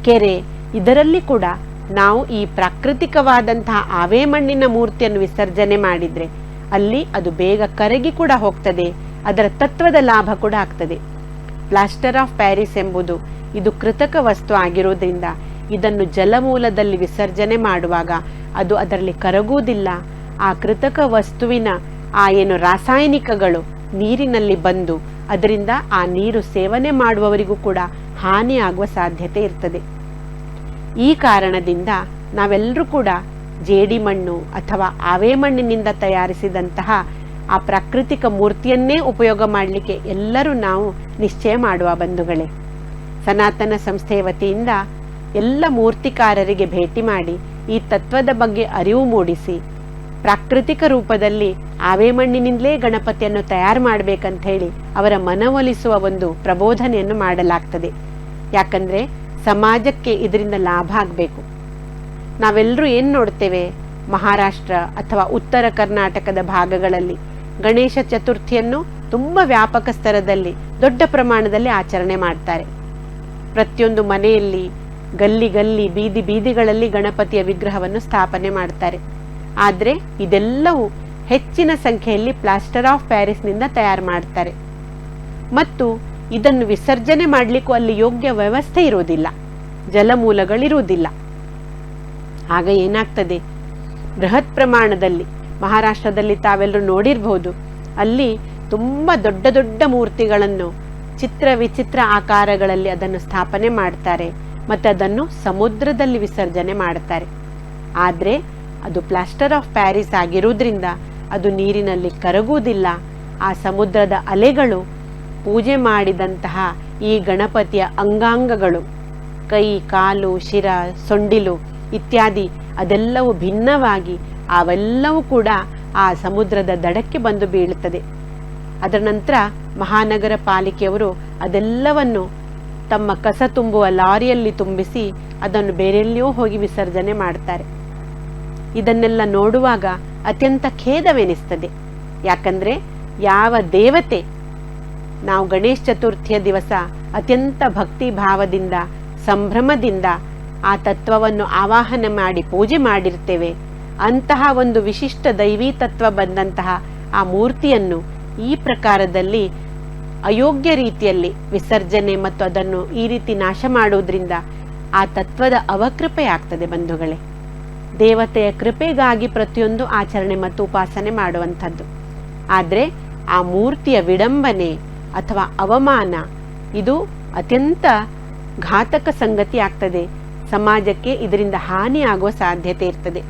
ಕೆರೆ ಇದರಲ್ಲಿ ಕೂಡ ನಾವು ಈ ಪ್ರಾಕೃತಿಕವಾದಂತಹ ಆವೇ ಮಣ್ಣಿನ ಮೂರ್ತಿಯನ್ನು ವಿಸರ್ಜನೆ ಮಾಡಿದ್ರೆ ಅಲ್ಲಿ ಅದು ಬೇಗ ಕರಗಿ ಕೂಡ ಹೋಗ್ತದೆ. ಅದರ ತತ್ವದ ಲಾಭ ಕೂಡ ಆಗ್ತದೆ. ಪ್ಲಾಸ್ಟರ್ ಆಫ್ ಪ್ಯಾರಿಸ್ ಎಂಬುದು ಇದು ಕೃತಕ ವಸ್ತು ಆಗಿರುವುದರಿಂದ ಇದನ್ನು ಜಲಮೂಲದಲ್ಲಿ ವಿಸರ್ಜನೆ ಮಾಡುವಾಗ ಅದು ಅದರಲ್ಲಿ ಕರಗುವುದಿಲ್ಲ. ಆ ಕೃತಕ ವಸ್ತುವಿನ ಏನು ರಾಸಾಯನಿಕಗಳು ನೀರಿನಲ್ಲಿ ಬಂದು ಅದರಿಂದ ಆ ನೀರು ಸೇವನೆ ಮಾಡುವವರಿಗೂ ಕೂಡ ಹಾನಿಯಾಗುವ ಸಾಧ್ಯತೆ ಇರ್ತದೆ. ಈ ಕಾರಣದಿಂದ ನಾವೆಲ್ಲರೂ ಕೂಡ ಜೇಡಿಮಣ್ಣು ಅಥವಾ ಆವೆ ಮಣ್ಣಿನಿಂದ ತಯಾರಿಸಿದಂತಹ ಆ ಪ್ರಾಕೃತಿಕ ಮೂರ್ತಿಯನ್ನೇ ಉಪಯೋಗ ಮಾಡಲಿಕ್ಕೆ ಎಲ್ಲರೂ ನಾವು ನಿಶ್ಚಯ ಮಾಡುವ ಬಂಧುಗಳೇ. ಸನಾತನ ಸಂಸ್ಥೆಯ ವತಿಯಿಂದ ಎಲ್ಲ ಮೂರ್ತಿಕಾರರಿಗೆ ಭೇಟಿ ಮಾಡಿ ಈ ತತ್ವದ ಬಗ್ಗೆ ಅರಿವು ಮೂಡಿಸಿ ಪ್ರಾಕೃತಿಕ ರೂಪದಲ್ಲಿ ಆವೆ ಮಣ್ಣಿನಿಂದಲೇ ಗಣಪತಿಯನ್ನು ತಯಾರು ಮಾಡಬೇಕಂತ ಹೇಳಿ ಅವರ ಮನವೊಲಿಸುವ ಒಂದು ಪ್ರಬೋಧನೆಯನ್ನು ಮಾಡಲಾಗ್ತದೆ. ಯಾಕಂದ್ರೆ ಸಮಾಜಕ್ಕೆ ಇದರಿಂದ ಲಾಭ ಆಗಬೇಕು. ನಾವೆಲ್ಲರೂ ಏನು ನೋಡ್ತೇವೆ, ಮಹಾರಾಷ್ಟ್ರ ಅಥವಾ ಉತ್ತರ ಕರ್ನಾಟಕದ ಭಾಗಗಳಲ್ಲಿ ಗಣೇಶ ಚತುರ್ಥಿಯನ್ನು ತುಂಬ ವ್ಯಾಪಕ ಸ್ತರದಲ್ಲಿ ದೊಡ್ಡ ಪ್ರಮಾಣದಲ್ಲಿ ಆಚರಣೆ ಮಾಡ್ತಾರೆ. ಪ್ರತಿಯೊಂದು ಮನೆಯಲ್ಲಿ ಗಲ್ಲಿ ಬೀದಿ ಬೀದಿಗಳಲ್ಲಿ ಗಣಪತಿಯ ವಿಗ್ರಹವನ್ನು ಸ್ಥಾಪನೆ ಮಾಡ್ತಾರೆ. ಆದರೆ ಇದೆಲ್ಲವೂ ಹೆಚ್ಚಿನ ಸಂಖ್ಯೆಯಲ್ಲಿ ಪ್ಲಾಸ್ಟರ್ ಆಫ್ ಪ್ಯಾರಿಸ್ನಿಂದ ತಯಾರು ಮಾಡ್ತಾರೆ ಮತ್ತು ಇದನ್ನು ವಿಸರ್ಜನೆ ಮಾಡಲಿಕ್ಕೂ ಅಲ್ಲಿ ಯೋಗ್ಯ ವ್ಯವಸ್ಥೆ ಇರುವುದಿಲ್ಲ, ಜಲಮೂಲಗಳಿರುವುದಿಲ್ಲ. ಆಗ ಏನಾಗ್ತದೆ, ಬೃಹತ್ ಪ್ರಮಾಣದಲ್ಲಿ ಮಹಾರಾಷ್ಟ್ರದಲ್ಲಿ ತಾವೆಲ್ಲರೂ ನೋಡಿರಬಹುದು, ಅಲ್ಲಿ ತುಂಬ ದೊಡ್ಡ ದೊಡ್ಡ ಮೂರ್ತಿಗಳನ್ನು ಚಿತ್ರ ವಿಚಿತ್ರ ಆಕಾರಗಳಲ್ಲಿ ಅದನ್ನು ಸ್ಥಾಪನೆ ಮಾಡ್ತಾರೆ ಮತ್ತು ಅದನ್ನು ಸಮುದ್ರದಲ್ಲಿ ವಿಸರ್ಜನೆ ಮಾಡ್ತಾರೆ. ಆದರೆ ಅದು ಪ್ಲಾಸ್ಟರ್ ಆಫ್ ಪ್ಯಾರಿಸ್ ಆಗಿರುವುದರಿಂದ ಅದು ನೀರಿನಲ್ಲಿ ಕರಗುವುದಿಲ್ಲ. ಆ ಸಮುದ್ರದ ಅಲೆಗಳು ಪೂಜೆ ಮಾಡಿದಂತಹ ಈ ಗಣಪತಿಯ ಅಂಗಾಂಗಗಳು, ಕೈ, ಕಾಲು, ಶಿರ, ಸೊಂಡಿಲು ಇತ್ಯಾದಿ ಅದೆಲ್ಲವೂ ಭಿನ್ನವಾಗಿ ಅವೆಲ್ಲವೂ ಕೂಡ ಆ ಸಮುದ್ರದ ದಡಕ್ಕೆ ಬಂದು ಬೀಳುತ್ತದೆ. ಅದರ ನಂತರ ಮಹಾನಗರ ಪಾಲಿಕೆಯವರು ಅದೆಲ್ಲವನ್ನು ತಮ್ಮ ಕಸ ತುಂಬುವ ಲಾರಿಯಲ್ಲಿ ತುಂಬಿಸಿ ಅದನ್ನು ಬೇರೆಲ್ಲಿಯೂ ಹೋಗಿ ವಿಸರ್ಜನೆ ಮಾಡ್ತಾರೆ. ಇದನ್ನೆಲ್ಲ ನೋಡುವಾಗ ಅತ್ಯಂತ ಖೇದವೆನಿಸ್ತದೆ. ಯಾಕಂದ್ರೆ ಯಾವ ದೇವತೆ ನಾವು ಗಣೇಶ ಚತುರ್ಥಿಯ ದಿವಸ ಅತ್ಯಂತ ಭಕ್ತಿ ಭಾವದಿಂದ ಸಂಭ್ರಮದಿಂದ ಆ ತತ್ವವನ್ನು ಆವಾಹನ ಮಾಡಿ ಪೂಜೆ ಮಾಡಿರ್ತೇವೆ, ಅಂತಹ ಒಂದು ವಿಶಿಷ್ಟ ದೈವೀ ತತ್ವ ಬಂದಂತಹ ಆ ಮೂರ್ತಿಯನ್ನು ಈ ಪ್ರಕಾರದಲ್ಲಿ ಅಯೋಗ್ಯ ರೀತಿಯಲ್ಲಿ ವಿಸರ್ಜನೆ ಮತ್ತು ಅದನ್ನು ಈ ರೀತಿ ನಾಶ ಮಾಡುವುದರಿಂದ ಆ ತತ್ವದ ಅವಕೃಪೆ ಆಗ್ತದೆ ಬಂಧುಗಳೇ. ದೇವತೆಯ ಕೃಪೆಗಾಗಿ ಪ್ರತಿಯೊಂದು ಆಚರಣೆ ಮತ್ತು ಉಪಾಸನೆ ಮಾಡುವಂಥದ್ದು. ಆದರೆ ಆ ಮೂರ್ತಿಯ ವಿಡಂಬನೆ ಅಥವಾ ಅವಮಾನ ಇದು ಅತ್ಯಂತ ಘಾತಕ ಸಂಗತಿ ಆಗ್ತದೆ. ಸಮಾಜಕ್ಕೆ ಇದರಿಂದ ಹಾನಿಯಾಗುವ ಸಾಧ್ಯತೆ ಇರ್ತದೆ.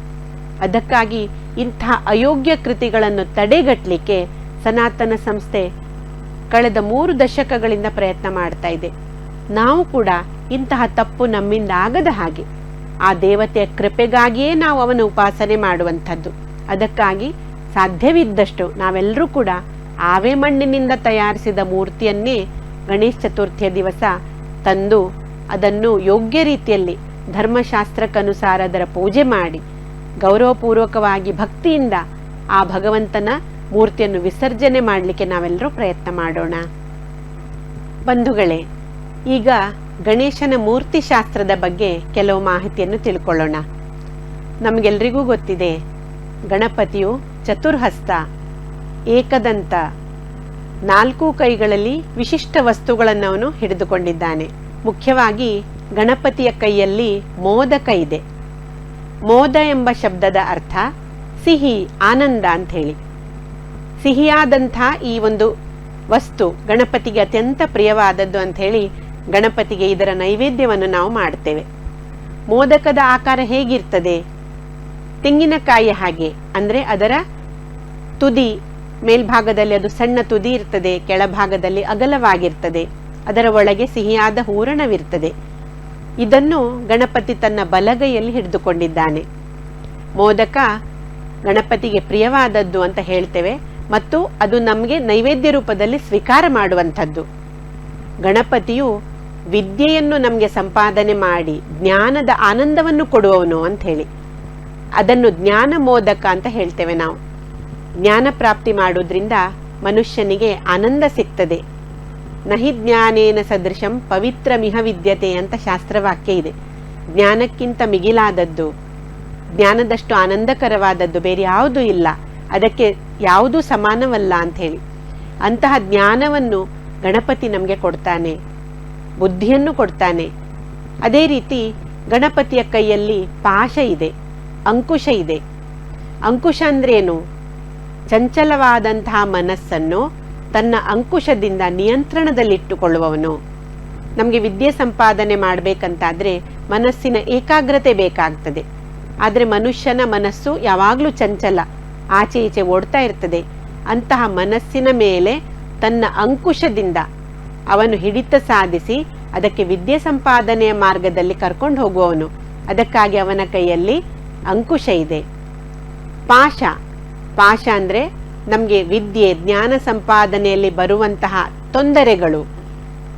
ಅದಕ್ಕಾಗಿ ಇಂತಹ ಅಯೋಗ್ಯ ಕೃತಿಗಳನ್ನು ತಡೆಗಟ್ಟಲಿಕ್ಕೆ ಸನಾತನ ಸಂಸ್ಥೆ ಕಳೆದ 3 ದಶಕಗಳಿಂದ ಪ್ರಯತ್ನ ಮಾಡ್ತಾ ಇದೆ. ನಾವು ಕೂಡ ಇಂತಹ ತಪ್ಪು ನಮ್ಮಿಂದ ಆಗದ ಹಾಗೆ ಆ ದೇವತೆಯ ಕೃಪೆಗಾಗಿಯೇ ನಾವು ಅವನ ಉಪಾಸನೆ ಮಾಡುವಂಥದ್ದು. ಅದಕ್ಕಾಗಿ ಸಾಧ್ಯವಿದ್ದಷ್ಟು ನಾವೆಲ್ಲರೂ ಕೂಡ ಆವೆ ಮಣ್ಣಿನಿಂದ ತಯಾರಿಸಿದ ಮೂರ್ತಿಯನ್ನೇ ಗಣೇಶ ಚತುರ್ಥಿಯ ದಿವಸ ತಂದು ಅದನ್ನು ಯೋಗ್ಯ ರೀತಿಯಲ್ಲಿ ಧರ್ಮಶಾಸ್ತ್ರಕ್ಕನುಸಾರ ಅದರ ಪೂಜೆ ಮಾಡಿ ಗೌರವಪೂರ್ವಕವಾಗಿ ಭಕ್ತಿಯಿಂದ ಆ ಭಗವಂತನ ಮೂರ್ತಿಯನ್ನು ವಿಸರ್ಜನೆ ಮಾಡಲಿಕ್ಕೆ ನಾವೆಲ್ಲರೂ ಪ್ರಯತ್ನ ಮಾಡೋಣ. ಬಂಧುಗಳೇ, ಈಗ ಗಣೇಶನ ಮೂರ್ತಿ ಶಾಸ್ತ್ರದ ಬಗ್ಗೆ ಕೆಲವು ಮಾಹಿತಿಯನ್ನು ತಿಳ್ಕೊಳ್ಳೋಣ. ನಮಗೆಲ್ರಿಗೂ ಗೊತ್ತಿದೆ, ಗಣಪತಿಯು ಚತುರ್ಹಸ್ತ, ಏಕದಂತ, 4 ಕೈಗಳಲ್ಲಿ ವಿಶಿಷ್ಟ ವಸ್ತುಗಳನ್ನು ಅವನು ಹಿಡಿದುಕೊಂಡಿದ್ದಾನೆ. ಮುಖ್ಯವಾಗಿ ಗಣಪತಿಯ ಕೈಯಲ್ಲಿ ಮೋದಕ ಇದೆ. ಮೋದ ಎಂಬ ಶಬ್ದದ ಅರ್ಥ ಸಿಹಿ, ಆನಂದ ಅಂತ ಹೇಳಿ. ಸಿಹಿಯಾದಂಥ ಈ ಒಂದು ವಸ್ತು ಗಣಪತಿಗೆ ಅತ್ಯಂತ ಪ್ರಿಯವಾದದ್ದು ಅಂತ ಹೇಳಿ ಗಣಪತಿಗೆ ಇದರ ನೈವೇದ್ಯವನ್ನು ನಾವು ಮಾಡ್ತೇವೆ. ಮೋದಕದ ಆಕಾರ ಹೇಗಿರ್ತದೆ? ತೆಂಗಿನಕಾಯಿಯ ಹಾಗೆ. ಅಂದರೆ ಅದರ ತುದಿ ಮೇಲ್ಭಾಗದಲ್ಲಿ ಅದು ಸಣ್ಣ ತುದಿ ಇರ್ತದೆ, ಕೆಳಭಾಗದಲ್ಲಿ ಅಗಲವಾಗಿರ್ತದೆ, ಅದರ ಒಳಗೆ ಸಿಹಿಯಾದ ಹೂರಣವಿರ್ತದೆ. ಇದನ್ನು ಗಣಪತಿ ತನ್ನ ಬಲಗೈಯಲ್ಲಿ ಹಿಡಿದುಕೊಂಡಿದ್ದಾನೆ. ಮೋದಕ ಗಣಪತಿಗೆ ಪ್ರಿಯವಾದದ್ದು ಅಂತ ಹೇಳ್ತೇವೆ ಮತ್ತು ಅದು ನಮಗೆ ನೈವೇದ್ಯ ರೂಪದಲ್ಲಿ ಸ್ವೀಕಾರ ಮಾಡುವಂಥದ್ದು. ಗಣಪತಿಯು ವಿದ್ಯೆಯನ್ನು ನಮಗೆ ಸಂಪಾದನೆ ಮಾಡಿ ಜ್ಞಾನದ ಆನಂದವನ್ನು ಕೊಡುವವನು ಅಂತ ಹೇಳಿ ಅದನ್ನು ಜ್ಞಾನ ಮೋದಕ ಅಂತ ಹೇಳ್ತೇವೆ ನಾವು. ಜ್ಞಾನ ಪ್ರಾಪ್ತಿ ಮಾಡೋದ್ರಿಂದ ಮನುಷ್ಯನಿಗೆ ಆನಂದ ಸಿಗ್ತದೆ. ನಹಿ ಜ್ಞಾನೇನ ಸದೃಶಂ ಪವಿತ್ರ ಮಿಹ ವಿದ್ಯತೆ ಅಂತ ಶಾಸ್ತ್ರವಾಕ್ಯ ಇದೆ. ಜ್ಞಾನಕ್ಕಿಂತ ಮಿಗಿಲಾದದ್ದು, ಜ್ಞಾನದಷ್ಟು ಆನಂದಕರವಾದದ್ದು ಬೇರೆ ಯಾವುದೂ ಇಲ್ಲ, ಅದಕ್ಕೆ ಯಾವುದೂ ಸಮಾನವಲ್ಲ ಅಂತ ಹೇಳಿ. ಅಂತಹ ಜ್ಞಾನವನ್ನು ಗಣಪತಿ ನಮಗೆ ಕೊಡ್ತಾನೆ, ಬುದ್ಧಿಯನ್ನು ಕೊಡ್ತಾನೆ. ಅದೇ ರೀತಿ ಗಣಪತಿಯ ಕೈಯಲ್ಲಿ ಪಾಶ ಇದೆ, ಅಂಕುಶ ಇದೆ. ಅಂಕುಶ ಅಂದ್ರೇನು? ಚಂಚಲವಾದಂತಹ ಮನಸ್ಸನ್ನು ತನ್ನ ಅಂಕುಶದಿಂದ ನಿಯಂತ್ರಣದಲ್ಲಿಟ್ಟುಕೊಳ್ಳುವವನು. ನಮಗೆ ವಿದ್ಯೆ ಸಂಪಾದನೆ ಮಾಡಬೇಕಂತಾದ್ರೆ ಮನಸ್ಸಿನ ಏಕಾಗ್ರತೆ ಬೇಕಾಗ್ತದೆ. ಆದರೆ ಮನುಷ್ಯನ ಮನಸ್ಸು ಯಾವಾಗಲೂ ಚಂಚಲ, ಆಚೆ ಈಚೆ ಓಡ್ತಾ ಇರ್ತದೆ. ಅಂತಹ ಮನಸ್ಸಿನ ಮೇಲೆ ತನ್ನ ಅಂಕುಶದಿಂದ ಅವನು ಹಿಡಿತ ಸಾಧಿಸಿ ಅದಕ್ಕೆ ವಿದ್ಯೆ ಸಂಪಾದನೆಯ ಮಾರ್ಗದಲ್ಲಿ ಕರ್ಕೊಂಡು ಹೋಗುವವನು. ಅದಕ್ಕಾಗಿ ಅವನ ಕೈಯಲ್ಲಿ ಅಂಕುಶ ಇದೆ. ಪಾಶ, ಪಾಶ ಅಂದರೆ ನಮಗೆ ವಿದ್ಯೆ ಜ್ಞಾನ ಸಂಪಾದನೆಯಲ್ಲಿ ಬರುವಂತಹ ತೊಂದರೆಗಳು,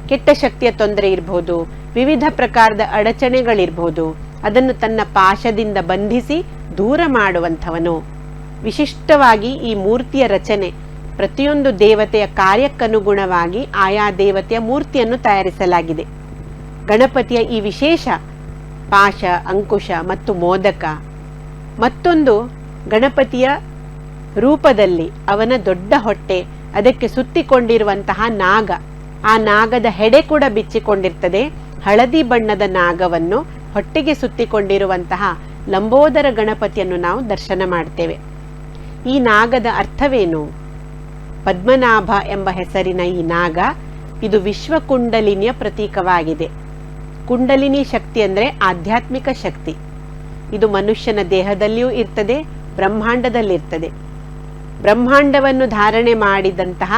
ಕೆಟ್ಟ ಶಕ್ತಿಯ ತೊಂದರೆ ಇರ್ಬೋದು, ವಿವಿಧ ಪ್ರಕಾರದ ಅಡಚಣೆಗಳಿರ್ಬೋದು, ಅದನ್ನು ತನ್ನ ಪಾಶದಿಂದ ಬಂಧಿಸಿ ದೂರ ಮಾಡುವಂಥವನು. ವಿಶಿಷ್ಟವಾಗಿ ಈ ಮೂರ್ತಿಯ ರಚನೆ ಪ್ರತಿಯೊಂದು ದೇವತೆಯ ಕಾರ್ಯಕ್ಕನುಗುಣವಾಗಿ ಆಯಾ ದೇವತೆಯ ಮೂರ್ತಿಯನ್ನು ತಯಾರಿಸಲಾಗಿದೆ. ಗಣಪತಿಯ ಈ ವಿಶೇಷ ಪಾಶ, ಅಂಕುಶ ಮತ್ತು ಮೋದಕ. ಮತ್ತೊಂದು ಗಣಪತಿಯ ರೂಪದಲ್ಲಿ ಅವನ ದೊಡ್ಡ ಹೊಟ್ಟೆ, ಅದಕ್ಕೆ ಸುತ್ತಿಕೊಂಡಿರುವಂತಹ ನಾಗ, ಆ ನಾಗದ ಹೆಡೆ ಕೂಡ ಬಿಚ್ಚಿಕೊಂಡಿರ್ತದೆ. ಹಳದಿ ಬಣ್ಣದ ನಾಗವನ್ನು ಹೊಟ್ಟೆಗೆ ಸುತ್ತಿಕೊಂಡಿರುವಂತಹ ಲಂಬೋದರ ಗಣಪತಿಯನ್ನು ನಾವು ದರ್ಶನ ಮಾಡ್ತೇವೆ. ಈ ನಾಗದ ಅರ್ಥವೇನು? ಪದ್ಮನಾಭ ಎಂಬ ಹೆಸರಿನ ಈ ನಾಗ ಇದು ವಿಶ್ವಕುಂಡಲಿನಿಯ ಪ್ರತೀಕವಾಗಿದೆ. ಕುಂಡಲಿನಿ ಶಕ್ತಿ ಅಂದರೆ ಆಧ್ಯಾತ್ಮಿಕ ಶಕ್ತಿ. ಇದು ಮನುಷ್ಯನ ದೇಹದಲ್ಲಿಯೂ ಇರ್ತದೆ, ಬ್ರಹ್ಮಾಂಡದಲ್ಲಿರ್ತದೆ. ಬ್ರಹ್ಮಾಂಡವನ್ನು ಧಾರಣೆ ಮಾಡಿದಂತಹ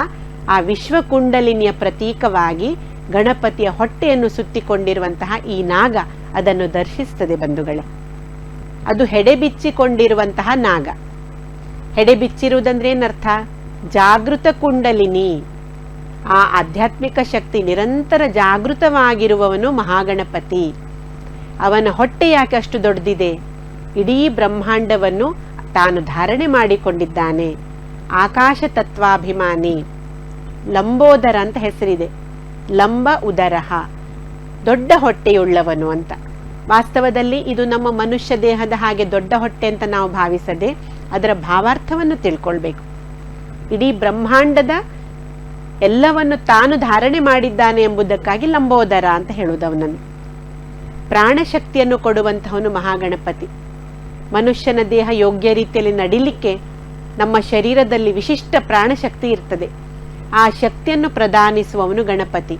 ಆ ವಿಶ್ವಕುಂಡಲಿನಿಯ ಪ್ರತೀಕವಾಗಿ ಗಣಪತಿಯ ಹೊಟ್ಟೆಯನ್ನು ಸುತ್ತಿಕೊಂಡಿರುವಂತಹ ಈ ನಾಗ ಅದನ್ನು ದರ್ಶಿಸ್ತದೆ ಬಂಧುಗಳೇ. ಅದು ಹೆಡೆ ಬಿಚ್ಚಿಕೊಂಡಿರುವಂತಹ ನಾಗ. ಹೆಡೆ ಬಿಚ್ಚಿರುವುದಂದ್ರೆ ಏನರ್ಥ? ಜಾಗೃತ ಕುಂಡಲಿನಿ, ಆ ಆಧ್ಯಾತ್ಮಿಕ ಶಕ್ತಿ ನಿರಂತರ ಜಾಗೃತವಾಗಿರುವವನು ಮಹಾಗಣಪತಿ. ಅವನ ಹೊಟ್ಟೆ ಯಾಕೆ ಅಷ್ಟು ದೊಡ್ಡದಿದೆ? ಇಡೀ ಬ್ರಹ್ಮಾಂಡವನ್ನು ತಾನು ಧಾರಣೆ ಮಾಡಿಕೊಂಡಿದ್ದಾನೆ. ಆಕಾಶ ತತ್ವಾಭಿಮಾನಿ, ಲಂಬೋದರ ಅಂತ ಹೆಸರಿದೆ. ಲಂಬ ಉದರಹ, ದೊಡ್ಡ ಹೊಟ್ಟೆಯುಳ್ಳವನು ಅಂತ. ವಾಸ್ತವದಲ್ಲಿ ಇದು ನಮ್ಮ ಮನುಷ್ಯ ದೇಹದ ಹಾಗೆ ದೊಡ್ಡ ಹೊಟ್ಟೆ ಅಂತ ನಾವು ಭಾವಿಸದೆ ಅದರ ಭಾವಾರ್ಥವನ್ನು ತಿಳ್ಕೊಳ್ಬೇಕು. ಇಡೀ ಬ್ರಹ್ಮಾಂಡದ ಎಲ್ಲವನ್ನು ತಾನು ಧಾರಣೆ ಮಾಡಿದ್ದಾನೆ ಎಂಬುದಕ್ಕಾಗಿ ಲಂಬೋದರ ಅಂತ ಹೇಳುವುದವನನ್ನು. ಪ್ರಾಣಶಕ್ತಿಯನ್ನು ಕೊಡುವಂತಹವನು ಮಹಾಗಣಪತಿ. ಮನುಷ್ಯನ ದೇಹ ಯೋಗ್ಯ ರೀತಿಯಲ್ಲಿ ನಡಿಲಿಕ್ಕೆ ನಮ್ಮ ಶರೀರದಲ್ಲಿ ವಿಶಿಷ್ಟ ಪ್ರಾಣಶಕ್ತಿ ಇರ್ತದೆ. ಆ ಶಕ್ತಿಯನ್ನು ಪ್ರದಾನಿಸುವವನು ಗಣಪತಿ.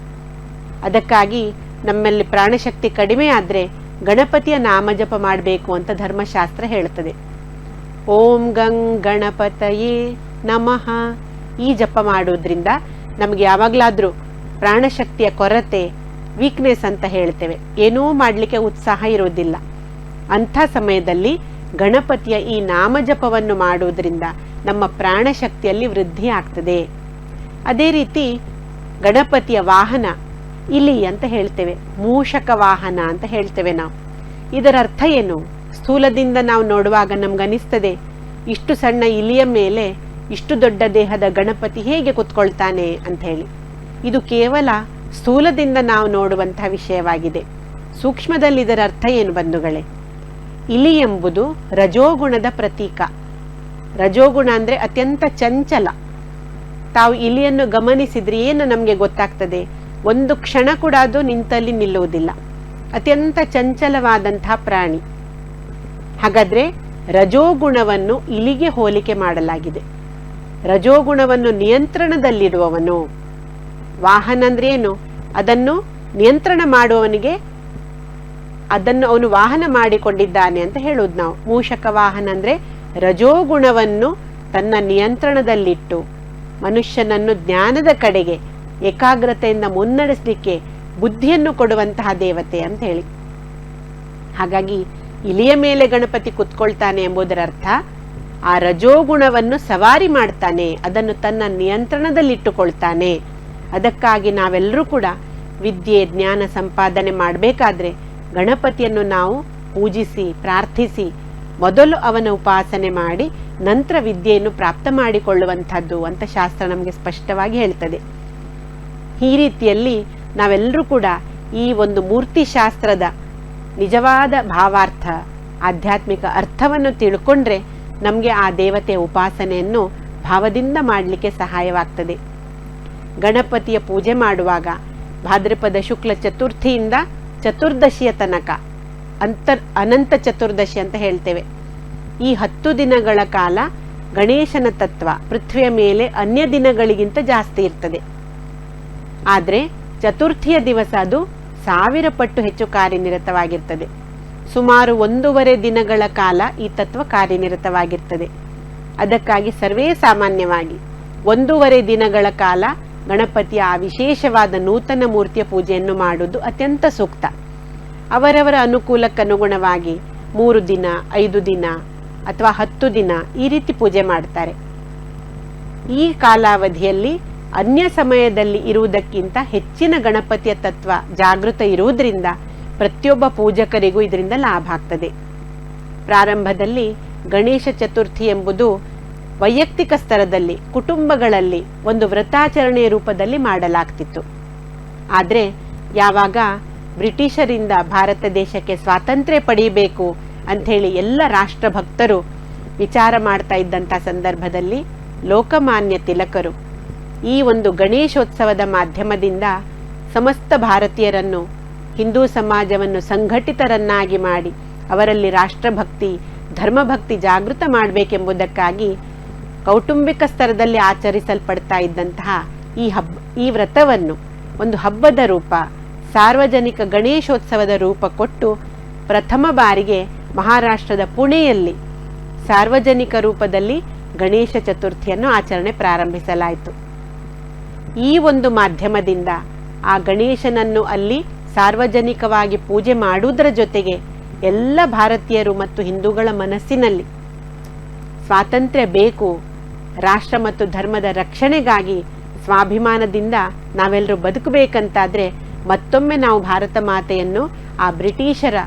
ಅದಕ್ಕಾಗಿ ನಮ್ಮಲ್ಲಿ ಪ್ರಾಣಶಕ್ತಿ ಕಡಿಮೆ ಆದರೆ ಗಣಪತಿಯ ನಾಮಜಪ ಮಾಡಬೇಕು ಅಂತ ಧರ್ಮಶಾಸ್ತ್ರ ಹೇಳುತ್ತದೆ. ಓಂ ಗಂ ಗಣಪತಯೇ ನಮಃ ಈ ಜಪ ಮಾಡೋದ್ರಿಂದ ನಮಗೆ ಯಾವಾಗಲಾದರೂ ಪ್ರಾಣಶಕ್ತಿಯ ಕೊರತೆ, ವೀಕ್ನೆಸ್ ಅಂತ ಹೇಳ್ತೇವೆ, ಏನೂ ಮಾಡಲಿಕ್ಕೆ ಉತ್ಸಾಹ ಇರೋದಿಲ್ಲ. ಅಂಥ ಸಮಯದಲ್ಲಿ ಗಣಪತಿಯ ಈ ನಾಮಜಪವನ್ನು ಮಾಡುವುದರಿಂದ ನಮ್ಮ ಪ್ರಾಣಶಕ್ತಿಯಲ್ಲಿ ವೃದ್ಧಿ ಆಗ್ತದೆ. ಅದೇ ರೀತಿ ಗಣಪತಿಯ ವಾಹನ ಇಲಿ ಅಂತ ಹೇಳ್ತೇವೆ, ಮೂಷಕ ವಾಹನ ಅಂತ ಹೇಳ್ತೇವೆ ನಾವು. ಇದರ ಅರ್ಥ ಏನು? ಸ್ಥೂಲದಿಂದ ನಾವು ನೋಡುವಾಗ ನಮ್ಗನಿಸ್ತದೆ, ಇಷ್ಟು ಸಣ್ಣ ಇಲಿಯ ಮೇಲೆ ಇಷ್ಟು ದೊಡ್ಡ ದೇಹದ ಗಣಪತಿ ಹೇಗೆ ಕುತ್ಕೊಳ್ತಾನೆ ಅಂತ ಹೇಳಿ. ಇದು ಕೇವಲ ಸ್ಥೂಲದಿಂದ ನಾವು ನೋಡುವಂತಹ ವಿಷಯವಾಗಿದೆ. ಸೂಕ್ಷ್ಮದಲ್ಲಿ ಇದರ ಅರ್ಥ ಏನು ಬಂಧುಗಳೇ? ಇಲಿ ಎಂಬುದು ರಜೋಗುಣದ ಪ್ರತೀಕ. ರಜೋಗುಣ ಅಂದರೆ ಅತ್ಯಂತ ಚಂಚಲ. ತಾವು ಇಲಿಯನ್ನು ಗಮನಿಸಿದ್ರೆ ಏನು ನಮಗೆ ಗೊತ್ತಾಗ್ತದೆ? ಒಂದು ಕ್ಷಣ ಕೂಡ ಅದು ನಿಂತಲ್ಲಿ ನಿಲ್ಲುವುದಿಲ್ಲ. ಅತ್ಯಂತ ಚಂಚಲವಾದಂತಹ ಪ್ರಾಣಿ. ಹಾಗಾದ್ರೆ ರಜೋಗುಣವನ್ನು ಇಲಿಗೆ ಹೋಲಿಕೆ ಮಾಡಲಾಗಿದೆ. ರಜೋಗುಣವನ್ನು ನಿಯಂತ್ರಣದಲ್ಲಿಡುವವನು. ವಾಹನ ಅಂದ್ರೆ ಏನು? ಅದನ್ನು ನಿಯಂತ್ರಣ ಮಾಡುವವನಿಗೆ ಅದನ್ನು ಅವನು ವಾಹನ ಮಾಡಿಕೊಂಡಿದ್ದಾನೆ ಅಂತ ಹೇಳುವುದು ನಾವು. ಮೂಷಕ ವಾಹನ ಅಂದ್ರೆ ರಜೋಗುಣವನ್ನು ತನ್ನ ನಿಯಂತ್ರಣದಲ್ಲಿಟ್ಟು ಮನುಷ್ಯನನ್ನು ಜ್ಞಾನದ ಕಡೆಗೆ ಏಕಾಗ್ರತೆಯಿಂದ ಮುನ್ನಡೆಸಲಿಕ್ಕೆ ಬುದ್ಧಿಯನ್ನು ಕೊಡುವಂತಹ ದೇವತೆ ಅಂತ ಹೇಳಿ. ಹಾಗಾಗಿ ಇಲಿಯ ಮೇಲೆ ಗಣಪತಿ ಕುತ್ಕೊಳ್ತಾನೆ ಎಂಬುದರ ಅರ್ಥ ಆ ರಜೋಗುಣವನ್ನು ಸವಾರಿ ಮಾಡ್ತಾನೆ, ಅದನ್ನು ತನ್ನ ನಿಯಂತ್ರಣದಲ್ಲಿಟ್ಟುಕೊಳ್ತಾನೆ. ಅದಕ್ಕಾಗಿ ನಾವೆಲ್ಲರೂ ಕೂಡ ವಿದ್ಯೆ ಜ್ಞಾನ ಸಂಪಾದನೆ ಮಾಡಬೇಕಾದ್ರೆ ಗಣಪತಿಯನ್ನು ನಾವು ಪೂಜಿಸಿ ಪ್ರಾರ್ಥಿಸಿ ಮೊದಲು ಅವನ ಉಪಾಸನೆ ಮಾಡಿ ನಂತರ ವಿದ್ಯೆಯನ್ನು ಪ್ರಾಪ್ತ ಮಾಡಿಕೊಳ್ಳುವಂಥದ್ದು ಅಂತ ಶಾಸ್ತ್ರ ನಮಗೆ ಸ್ಪಷ್ಟವಾಗಿ ಹೇಳ್ತದೆ. ಈ ರೀತಿಯಲ್ಲಿ ನಾವೆಲ್ಲರೂ ಕೂಡ ಈ ಒಂದು ಮೂರ್ತಿ ಶಾಸ್ತ್ರದ ನಿಜವಾದ ಭಾವಾರ್ಥ, ಆಧ್ಯಾತ್ಮಿಕ ಅರ್ಥವನ್ನು ತಿಳ್ಕೊಂಡ್ರೆ ನಮಗೆ ಆ ದೇವತೆಯ ಉಪಾಸನೆಯನ್ನು ಭಾವದಿಂದ ಮಾಡಲಿಕ್ಕೆ ಸಹಾಯವಾಗ್ತದೆ. ಗಣಪತಿಯ ಪೂಜೆ ಮಾಡುವಾಗ ಭಾದ್ರಪದ ಶುಕ್ಲ ಚತುರ್ಥಿಯಿಂದ ಚತುರ್ದಶಿಯ ತನಕ ಅನಂತ ಚತುರ್ದಶಿ ಅಂತ ಹೇಳ್ತೇವೆ. ಈ 10 ದಿನಗಳ ಕಾಲ ಗಣೇಶನ ತತ್ವ ಪೃಥ್ವಿಯ ಮೇಲೆ ಅನ್ಯ ದಿನಗಳಿಗಿಂತ ಜಾಸ್ತಿ ಇರ್ತದೆ. ಆದರೆ ಚತುರ್ಥಿಯ ದಿವಸ ಅದು 1000 ಪಟ್ಟು ಹೆಚ್ಚು ಕಾರ್ಯನಿರತವಾಗಿರ್ತದೆ. ಸುಮಾರು 1.5 ದಿನಗಳ ಕಾಲ ಈ ತತ್ವ ಕಾರ್ಯನಿರತವಾಗಿರ್ತದೆ. ಅದಕ್ಕಾಗಿ ಸರ್ವೇ ಸಾಮಾನ್ಯವಾಗಿ 1.5 ದಿನಗಳ ಕಾಲ ಗಣಪತಿಯ ಆ ವಿಶೇಷವಾದ ನೂತನ ಮೂರ್ತಿಯ ಪೂಜೆಯನ್ನು ಮಾಡುವುದು ಅತ್ಯಂತ ಸೂಕ್ತ. ಅವರವರ ಅನುಕೂಲಕ್ಕನುಗುಣವಾಗಿ 3 ದಿನ, 5 ದಿನ ಅಥವಾ 10 ದಿನ ಈ ರೀತಿ ಪೂಜೆ ಮಾಡ್ತಾರೆ. ಈ ಕಾಲಾವಧಿಯಲ್ಲಿ ಅನ್ಯ ಸಮಯದಲ್ಲಿ ಇರುವುದಕ್ಕಿಂತ ಹೆಚ್ಚಿನ ಗಣಪತಿಯ ತತ್ವ ಜಾಗೃತ ಇರುವುದರಿಂದ ಪ್ರತಿಯೊಬ್ಬ ಪೂಜಕರಿಗೂ ಇದರಿಂದ ಲಾಭ ಆಗ್ತದೆ. ಪ್ರಾರಂಭದಲ್ಲಿ ಗಣೇಶ ಚತುರ್ಥಿ ಎಂಬುದು ವೈಯಕ್ತಿಕ ಸ್ತರದಲ್ಲಿ ಕುಟುಂಬಗಳಲ್ಲಿ ಒಂದು ವ್ರತಾಚರಣೆಯ ರೂಪದಲ್ಲಿ ಮಾಡಲಾಗ್ತಿತ್ತು. ಆದರೆ ಯಾವಾಗ ಬ್ರಿಟಿಷರಿಂದ ಭಾರತ ದೇಶಕ್ಕೆ ಸ್ವಾತಂತ್ರ್ಯ ಪಡೆಯಬೇಕು ಅಂಥೇಳಿ ಎಲ್ಲ ರಾಷ್ಟ್ರಭಕ್ತರು ವಿಚಾರ ಮಾಡ್ತಾ ಇದ್ದಂಥ ಸಂದರ್ಭದಲ್ಲಿ ಲೋಕಮಾನ್ಯ ತಿಲಕರು ಈ ಒಂದು ಗಣೇಶೋತ್ಸವದ ಮಾಧ್ಯಮದಿಂದ ಸಮಸ್ತ ಭಾರತೀಯರನ್ನು, ಹಿಂದೂ ಸಮಾಜವನ್ನು ಸಂಘಟಿತರನ್ನಾಗಿ ಮಾಡಿ ಅವರಲ್ಲಿ ರಾಷ್ಟ್ರಭಕ್ತಿ, ಧರ್ಮಭಕ್ತಿ ಜಾಗೃತ ಮಾಡಬೇಕೆಂಬುದಕ್ಕಾಗಿ ಕೌಟುಂಬಿಕ ಸ್ತರದಲ್ಲಿ ಆಚರಿಸಲ್ಪಡ್ತಾ ಇದ್ದಂತಹ ಈ ವ್ರತವನ್ನು ಒಂದು ಹಬ್ಬದ ರೂಪ, ಸಾರ್ವಜನಿಕ ಗಣೇಶೋತ್ಸವದ ರೂಪ ಕೊಟ್ಟು ಪ್ರಥಮ ಬಾರಿಗೆ ಮಹಾರಾಷ್ಟ್ರದ ಪುಣೆಯಲ್ಲಿ ಸಾರ್ವಜನಿಕ ರೂಪದಲ್ಲಿ ಗಣೇಶ ಚತುರ್ಥಿಯನ್ನು ಆಚರಣೆ ಪ್ರಾರಂಭಿಸಲಾಯಿತು. ಈ ಒಂದು ಮಾಧ್ಯಮದಿಂದ ಆ ಗಣೇಶನನ್ನು ಅಲ್ಲಿ ಸಾರ್ವಜನಿಕವಾಗಿ ಪೂಜೆ ಮಾಡುವುದರ ಜೊತೆಗೆ ಎಲ್ಲ ಭಾರತೀಯರು ಮತ್ತು ಹಿಂದೂಗಳ ಮನಸ್ಸಿನಲ್ಲಿ ಸ್ವಾತಂತ್ರ್ಯ ಬೇಕು, ರಾಷ್ಟ್ರ ಮತ್ತು ಧರ್ಮದ ರಕ್ಷಣೆಗಾಗಿ ಸ್ವಾಭಿಮಾನದಿಂದ ನಾವೆಲ್ಲರೂ ಬದುಕಬೇಕಂತಾದ್ರೆ ಮತ್ತೊಮ್ಮೆ ನಾವು ಭಾರತ ಮಾತೆಯನ್ನು ಆ ಬ್ರಿಟಿಷರ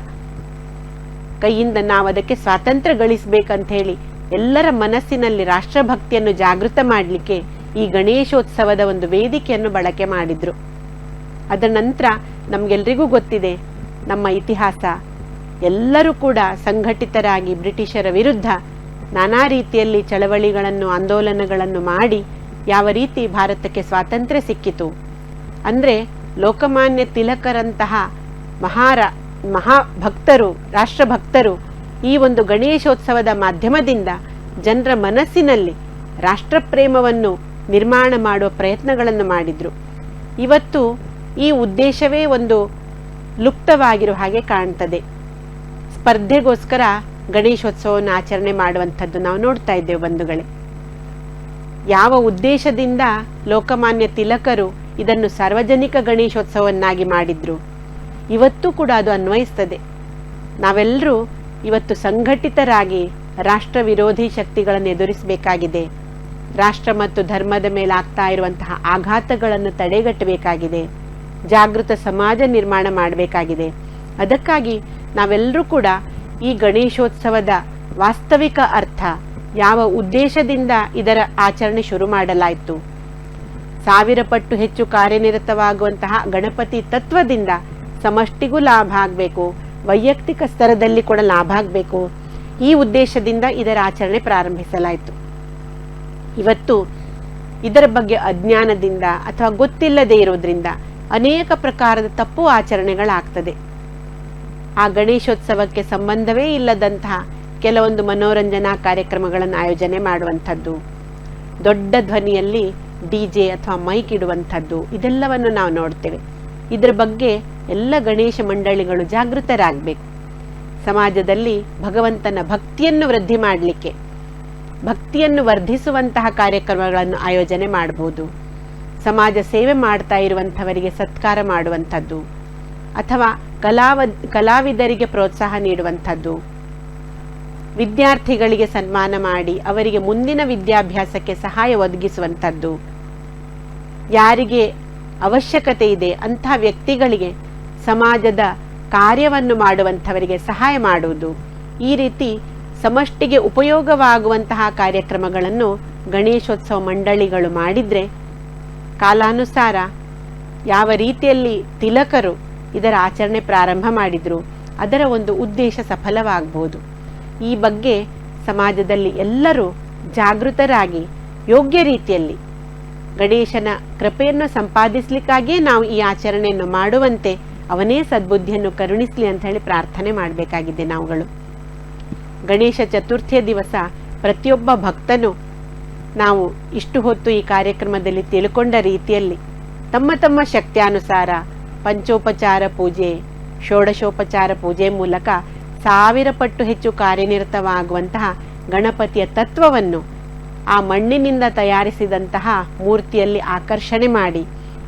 ಕೈಯಿಂದ ನಾವು ಅದಕ್ಕೆ ಸ್ವಾತಂತ್ರ್ಯ ಗಳಿಸಬೇಕಂತ ಹೇಳಿ ಎಲ್ಲರ ಮನಸ್ಸಿನಲ್ಲಿ ರಾಷ್ಟ್ರಭಕ್ತಿಯನ್ನು ಜಾಗೃತ ಮಾಡಲಿಕ್ಕೆ ಈ ಗಣೇಶೋತ್ಸವದ ಒಂದು ವೇದಿಕೆಯನ್ನು ಬಳಕೆ ಮಾಡಿದ್ರು. ಅದರ ನಂತರ ನಮಗೆಲ್ರಿಗೂ ಗೊತ್ತಿದೆ ನಮ್ಮ ಇತಿಹಾಸ. ಎಲ್ಲರೂ ಕೂಡ ಸಂಘಟಿತರಾಗಿ ಬ್ರಿಟಿಷರ ವಿರುದ್ಧ ನಾನಾ ರೀತಿಯಲ್ಲಿ ಚಳವಳಿಗಳನ್ನು, ಆಂದೋಲನಗಳನ್ನು ಮಾಡಿ ಯಾವ ರೀತಿ ಭಾರತಕ್ಕೆ ಸ್ವಾತಂತ್ರ್ಯ ಸಿಕ್ಕಿತು ಅಂದರೆ ಲೋಕಮಾನ್ಯ ತಿಲಕರಂತಹ ಮಹಾಭಕ್ತರು, ರಾಷ್ಟ್ರಭಕ್ತರು ಈ ಒಂದು ಗಣೇಶೋತ್ಸವದ ಮಾಧ್ಯಮದಿಂದ ಜನರ ಮನಸ್ಸಿನಲ್ಲಿ ರಾಷ್ಟ್ರಪ್ರೇಮವನ್ನು ನಿರ್ಮಾಣ ಮಾಡುವ ಪ್ರಯತ್ನಗಳನ್ನು ಮಾಡಿದ್ರು. ಇವತ್ತು ಈ ಉದ್ದೇಶವೇ ಒಂದು ಲುಪ್ತವಾಗಿರೋ ಹಾಗೆ ಕಾಣ್ತದೆ. ಸ್ಪರ್ಧೆಗೋಸ್ಕರ ಗಣೇಶೋತ್ಸವವನ್ನು ಆಚರಣೆ ಮಾಡುವಂಥದ್ದು ನಾವು ನೋಡ್ತಾ ಇದ್ದೇವೆ ಬಂಧುಗಳೇ. ಯಾವ ಉದ್ದೇಶದಿಂದ ಲೋಕಮಾನ್ಯ ತಿಲಕರು ಇದನ್ನು ಸಾರ್ವಜನಿಕ ಗಣೇಶೋತ್ಸವನ್ನಾಗಿ ಮಾಡಿದ್ರು ಇವತ್ತು ಕೂಡ ಅದು ಅನ್ವಯಿಸ್ತದೆ. ನಾವೆಲ್ಲರೂ ಇವತ್ತು ಸಂಘಟಿತರಾಗಿ ರಾಷ್ಟ್ರ ವಿರೋಧಿ ಶಕ್ತಿಗಳನ್ನು ಎದುರಿಸಬೇಕಾಗಿದೆ. ರಾಷ್ಟ್ರ ಮತ್ತು ಧರ್ಮದ ಮೇಲೆ ಆಗ್ತಾ ಇರುವಂತಹ ಆಘಾತಗಳನ್ನು ತಡೆಗಟ್ಟಬೇಕಾಗಿದೆ. ಜಾಗೃತ ಸಮಾಜ ನಿರ್ಮಾಣ ಮಾಡಬೇಕಾಗಿದೆ. ಅದಕ್ಕಾಗಿ ನಾವೆಲ್ಲರೂ ಕೂಡ ಈ ಗಣೇಶೋತ್ಸವದ ವಾಸ್ತವಿಕ ಅರ್ಥ, ಯಾವ ಉದ್ದೇಶದಿಂದ ಇದರ ಆಚರಣೆ ಶುರು ಮಾಡಲಾಯಿತು, 1000 ಪಟ್ಟು ಹೆಚ್ಚು ಕಾರ್ಯನಿರತವಾಗುವಂತಹ ಗಣಪತಿ ತತ್ವದಿಂದ ಸಮಷ್ಟಿಗೂ ಲಾಭ ಆಗಬೇಕು, ವೈಯಕ್ತಿಕ ಸ್ತರದಲ್ಲಿ ಕೂಡ ಲಾಭ ಆಗಬೇಕು, ಈ ಉದ್ದೇಶದಿಂದ ಇದರ ಆಚರಣೆ ಪ್ರಾರಂಭಿಸಲಾಯಿತು. ಇವತ್ತು ಇದರ ಬಗ್ಗೆ ಅಜ್ಞಾನದಿಂದ ಅಥವಾ ಗೊತ್ತಿಲ್ಲದೆ ಇರೋದ್ರಿಂದ ಅನೇಕ ಪ್ರಕಾರದ ತಪ್ಪು ಆಚರಣೆಗಳಾಗ್ತದೆ. ಆ ಗಣೇಶೋತ್ಸವಕ್ಕೆ ಸಂಬಂಧವೇ ಇಲ್ಲದಂತಹ ಕೆಲವೊಂದು ಮನೋರಂಜನಾ ಕಾರ್ಯಕ್ರಮಗಳನ್ನು ಆಯೋಜನೆ ಮಾಡುವಂಥದ್ದು, ದೊಡ್ಡ ಧ್ವನಿಯಲ್ಲಿ DJ ಅಥವಾ ಮೈಕ್ ಇಡುವಂಥದ್ದು, ಇದೆಲ್ಲವನ್ನು ನಾವು ನೋಡ್ತೇವೆ. ಇದರ ಬಗ್ಗೆ ಎಲ್ಲ ಗಣೇಶ ಮಂಡಳಿಗಳು ಜಾಗೃತರಾಗಬೇಕು. ಸಮಾಜದಲ್ಲಿ ಭಗವಂತನ ಭಕ್ತಿಯನ್ನು ವೃದ್ಧಿ ಮಾಡಲಿಕ್ಕೆ, ಭಕ್ತಿಯನ್ನು ವರ್ಧಿಸುವಂತಹ ಕಾರ್ಯಕ್ರಮಗಳನ್ನು ಆಯೋಜನೆ ಮಾಡಬಹುದು. ಸಮಾಜ ಸೇವೆ ಮಾಡ್ತಾ ಇರುವಂಥವರಿಗೆ ಸತ್ಕಾರ ಮಾಡುವಂಥದ್ದು ಅಥವಾ ಕಲಾವಿದರಿಗೆ ಪ್ರೋತ್ಸಾಹ ನೀಡುವಂಥದ್ದು, ವಿದ್ಯಾರ್ಥಿಗಳಿಗೆ ಸನ್ಮಾನ ಮಾಡಿ ಅವರಿಗೆ ಮುಂದಿನ ವಿದ್ಯಾಭ್ಯಾಸಕ್ಕೆ ಸಹಾಯ ಒದಗಿಸುವಂಥದ್ದು, ಯಾರಿಗೆ ಅವಶ್ಯಕತೆ ಇದೆ ಅಂತಹ ವ್ಯಕ್ತಿಗಳಿಗೆ ಸಮಾಜದ ಕಾರ್ಯವನ್ನು ಮಾಡುವಂಥವರಿಗೆ ಸಹಾಯ ಮಾಡುವುದು, ಈ ರೀತಿ ಸಮಷ್ಟಿಗೆ ಉಪಯೋಗವಾಗುವಂತಹ ಕಾರ್ಯಕ್ರಮಗಳನ್ನು ಗಣೇಶೋತ್ಸವ ಮಂಡಳಿಗಳು ಮಾಡಿದರೆ ಕಾಲಾನುಸಾರ ಯಾವ ರೀತಿಯಲ್ಲಿ ತಿಲಕರು ಇದರ ಆಚರಣೆ ಪ್ರಾರಂಭ ಮಾಡಿದ್ರು ಅದರ ಒಂದು ಉದ್ದೇಶ ಸಫಲವಾಗಬಹುದು. ಈ ಬಗ್ಗೆ ಸಮಾಜದಲ್ಲಿ ಎಲ್ಲರೂ ಜಾಗೃತರಾಗಿ ಯೋಗ್ಯ ರೀತಿಯಲ್ಲಿ ಗಣೇಶನ ಕೃಪೆಯನ್ನು ಸಂಪಾದಿಸ್ಲಿಕ್ಕಾಗಿಯೇ ನಾವು ಈ ಆಚರಣೆಯನ್ನು ಮಾಡುವಂತೆ ಅವನೇ ಸದ್ಬುದ್ಧಿಯನ್ನು ಕರುಣಿಸಲಿ ಅಂತ ಹೇಳಿ ಪ್ರಾರ್ಥನೆ ಮಾಡಬೇಕಾಗಿದೆ ನಾವುಗಳು. ಗಣೇಶ ಚತುರ್ಥಿಯ ದಿವಸ ಪ್ರತಿಯೊಬ್ಬ ಭಕ್ತನು ನಾವು ಇಷ್ಟು ಹೊತ್ತು ಈ ಕಾರ್ಯಕ್ರಮದಲ್ಲಿ ತಿಳ್ಕೊಂಡ ರೀತಿಯಲ್ಲಿ ತಮ್ಮ ತಮ್ಮ ಶಕ್ತಿಯಾನುಸಾರ ಪಂಚೋಪಚಾರ ಪೂಜೆ, ಷೋಡಶೋಪಚಾರ ಪೂಜೆ ಮೂಲಕ 1000 ಪಟ್ಟು ಹೆಚ್ಚು ಕಾರ್ಯನಿರತವಾಗುವಂತಹ ಗಣಪತಿಯ ತತ್ವವನ್ನು ಆ ಮಣ್ಣಿನಿಂದ ತಯಾರಿಸಿದಂತಹ ಮೂರ್ತಿಯಲ್ಲಿ ಆಕರ್ಷಣೆ ಮಾಡಿ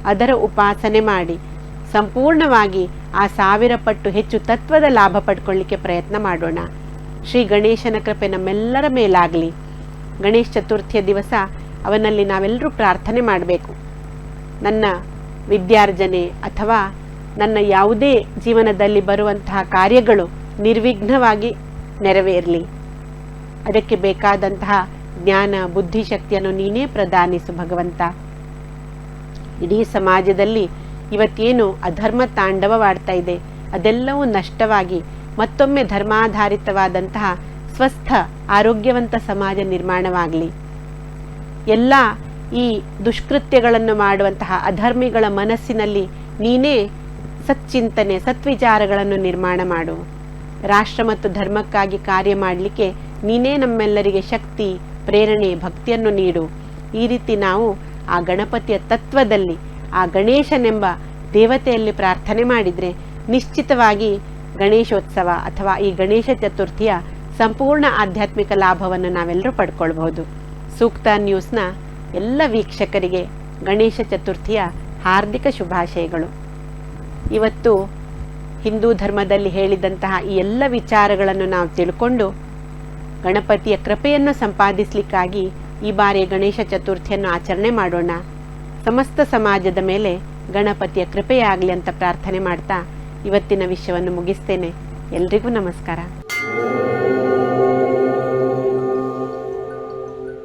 ಅದರ ಉಪಾಸನೆ ಮಾಡಿ ಸಂಪೂರ್ಣವಾಗಿ ಆ 1000 ಪಟ್ಟು ಹೆಚ್ಚು ತತ್ವದ ಲಾಭ ಪಡ್ಕೊಳ್ಳಿಕ್ಕೆ ಪ್ರಯತ್ನ ಮಾಡೋಣ. ಶ್ರೀ ಗಣೇಶನ ಕೃಪೆ ನಮ್ಮೆಲ್ಲರ ಮೇಲಾಗಲಿ. ಗಣೇಶ ಚತುರ್ಥಿಯ ದಿವಸ ಅವನಲ್ಲಿ ನಾವೆಲ್ಲರೂ ಪ್ರಾರ್ಥನೆ ಮಾಡಬೇಕು. ನನ್ನ ವಿದ್ಯಾರ್ಜನೆ ಅಥವಾ ನನ್ನ ಯಾವುದೇ ಜೀವನದಲ್ಲಿ ಬರುವಂತಹ ಕಾರ್ಯಗಳು ನಿರ್ವಿಘ್ನವಾಗಿ ನೆರವೇರಲಿ. ಅದಕ್ಕೆ ಬೇಕಾದಂತಹ ಜ್ಞಾನ ಬುದ್ಧಿಶಕ್ತಿಯನ್ನು ನೀನೇ ಪ್ರದಾನಿಸು ಭಗವಂತ. ಇಡೀ ಸಮಾಜದಲ್ಲಿ ಇವತ್ತೇನು ಅಧರ್ಮ ತಾಂಡವವಾಡ್ತಾ ಇದೆ ಅದೆಲ್ಲವೂ ನಷ್ಟವಾಗಿ ಮತ್ತೊಮ್ಮೆ ಧರ್ಮಾಧಾರಿತವಾದಂತಹ ಸ್ವಸ್ಥ ಆರೋಗ್ಯವಂತ ಸಮಾಜ ನಿರ್ಮಾಣವಾಗಲಿ. ಎಲ್ಲ ಈ ದುಷ್ಕೃತ್ಯಗಳನ್ನು ಮಾಡುವಂತಹ ಅಧರ್ಮಿಗಳ ಮನಸ್ಸಿನಲ್ಲಿ ನೀನೇ ಸಚ್ಚಿಂತನೆ ಸತ್ವಿಚಾರಗಳನ್ನು ನಿರ್ಮಾಣ ಮಾಡು. ರಾಷ್ಟ್ರ ಮತ್ತು ಧರ್ಮಕ್ಕಾಗಿ ಕಾರ್ಯ ಮಾಡಲಿಕ್ಕೆ ನೀನೇ ನಮ್ಮೆಲ್ಲರಿಗೆ ಶಕ್ತಿ ಪ್ರೇರಣೆ ಭಕ್ತಿಯನ್ನು ನೀಡು. ಈ ರೀತಿ ನಾವು ಆ ಗಣಪತಿಯ ತತ್ವದಲ್ಲಿ ಆ ಗಣೇಶನೆಂಬ ದೇವತೆಯಲ್ಲಿ ಪ್ರಾರ್ಥನೆ ಮಾಡಿದರೆ ನಿಶ್ಚಿತವಾಗಿ ಗಣೇಶೋತ್ಸವ ಅಥವಾ ಈ ಗಣೇಶ ಚತುರ್ಥಿಯ ಸಂಪೂರ್ಣ ಆಧ್ಯಾತ್ಮಿಕ ಲಾಭವನ್ನು ನಾವೆಲ್ಲರೂ ಪಡ್ಕೊಳ್ಬಹುದು. ಸೂಕ್ತ ನ್ಯೂಸ್ನ ಎಲ್ಲ ವೀಕ್ಷಕರಿಗೆ ಗಣೇಶ ಚತುರ್ಥಿಯ ಹಾರ್ದಿಕ ಶುಭಾಶಯಗಳು. ಇವತ್ತು ಹಿಂದೂ ಧರ್ಮದಲ್ಲಿ ಹೇಳಿದಂತಹ ಈ ಎಲ್ಲ ವಿಚಾರಗಳನ್ನು ನಾವು ತಿಳ್ಕೊಂಡು ಗಣಪತಿಯ ಕೃಪೆಯನ್ನು ಸಂಪಾದಿಸಲಿಕ್ಕಾಗಿ ಈ ಬಾರಿ ಗಣೇಶ ಚತುರ್ಥಿಯನ್ನು ಆಚರಣೆ ಮಾಡೋಣ. ಸಮಸ್ತ ಸಮಾಜದ ಮೇಲೆ ಗಣಪತಿಯ ಕೃಪೆಯಾಗಲಿ ಅಂತ ಪ್ರಾರ್ಥನೆ ಮಾಡ್ತಾ ಇವತ್ತಿನ ವಿಷಯವನ್ನು ಮುಗಿಸ್ತೇನೆ. ಎಲ್ರಿಗೂ ನಮಸ್ಕಾರ.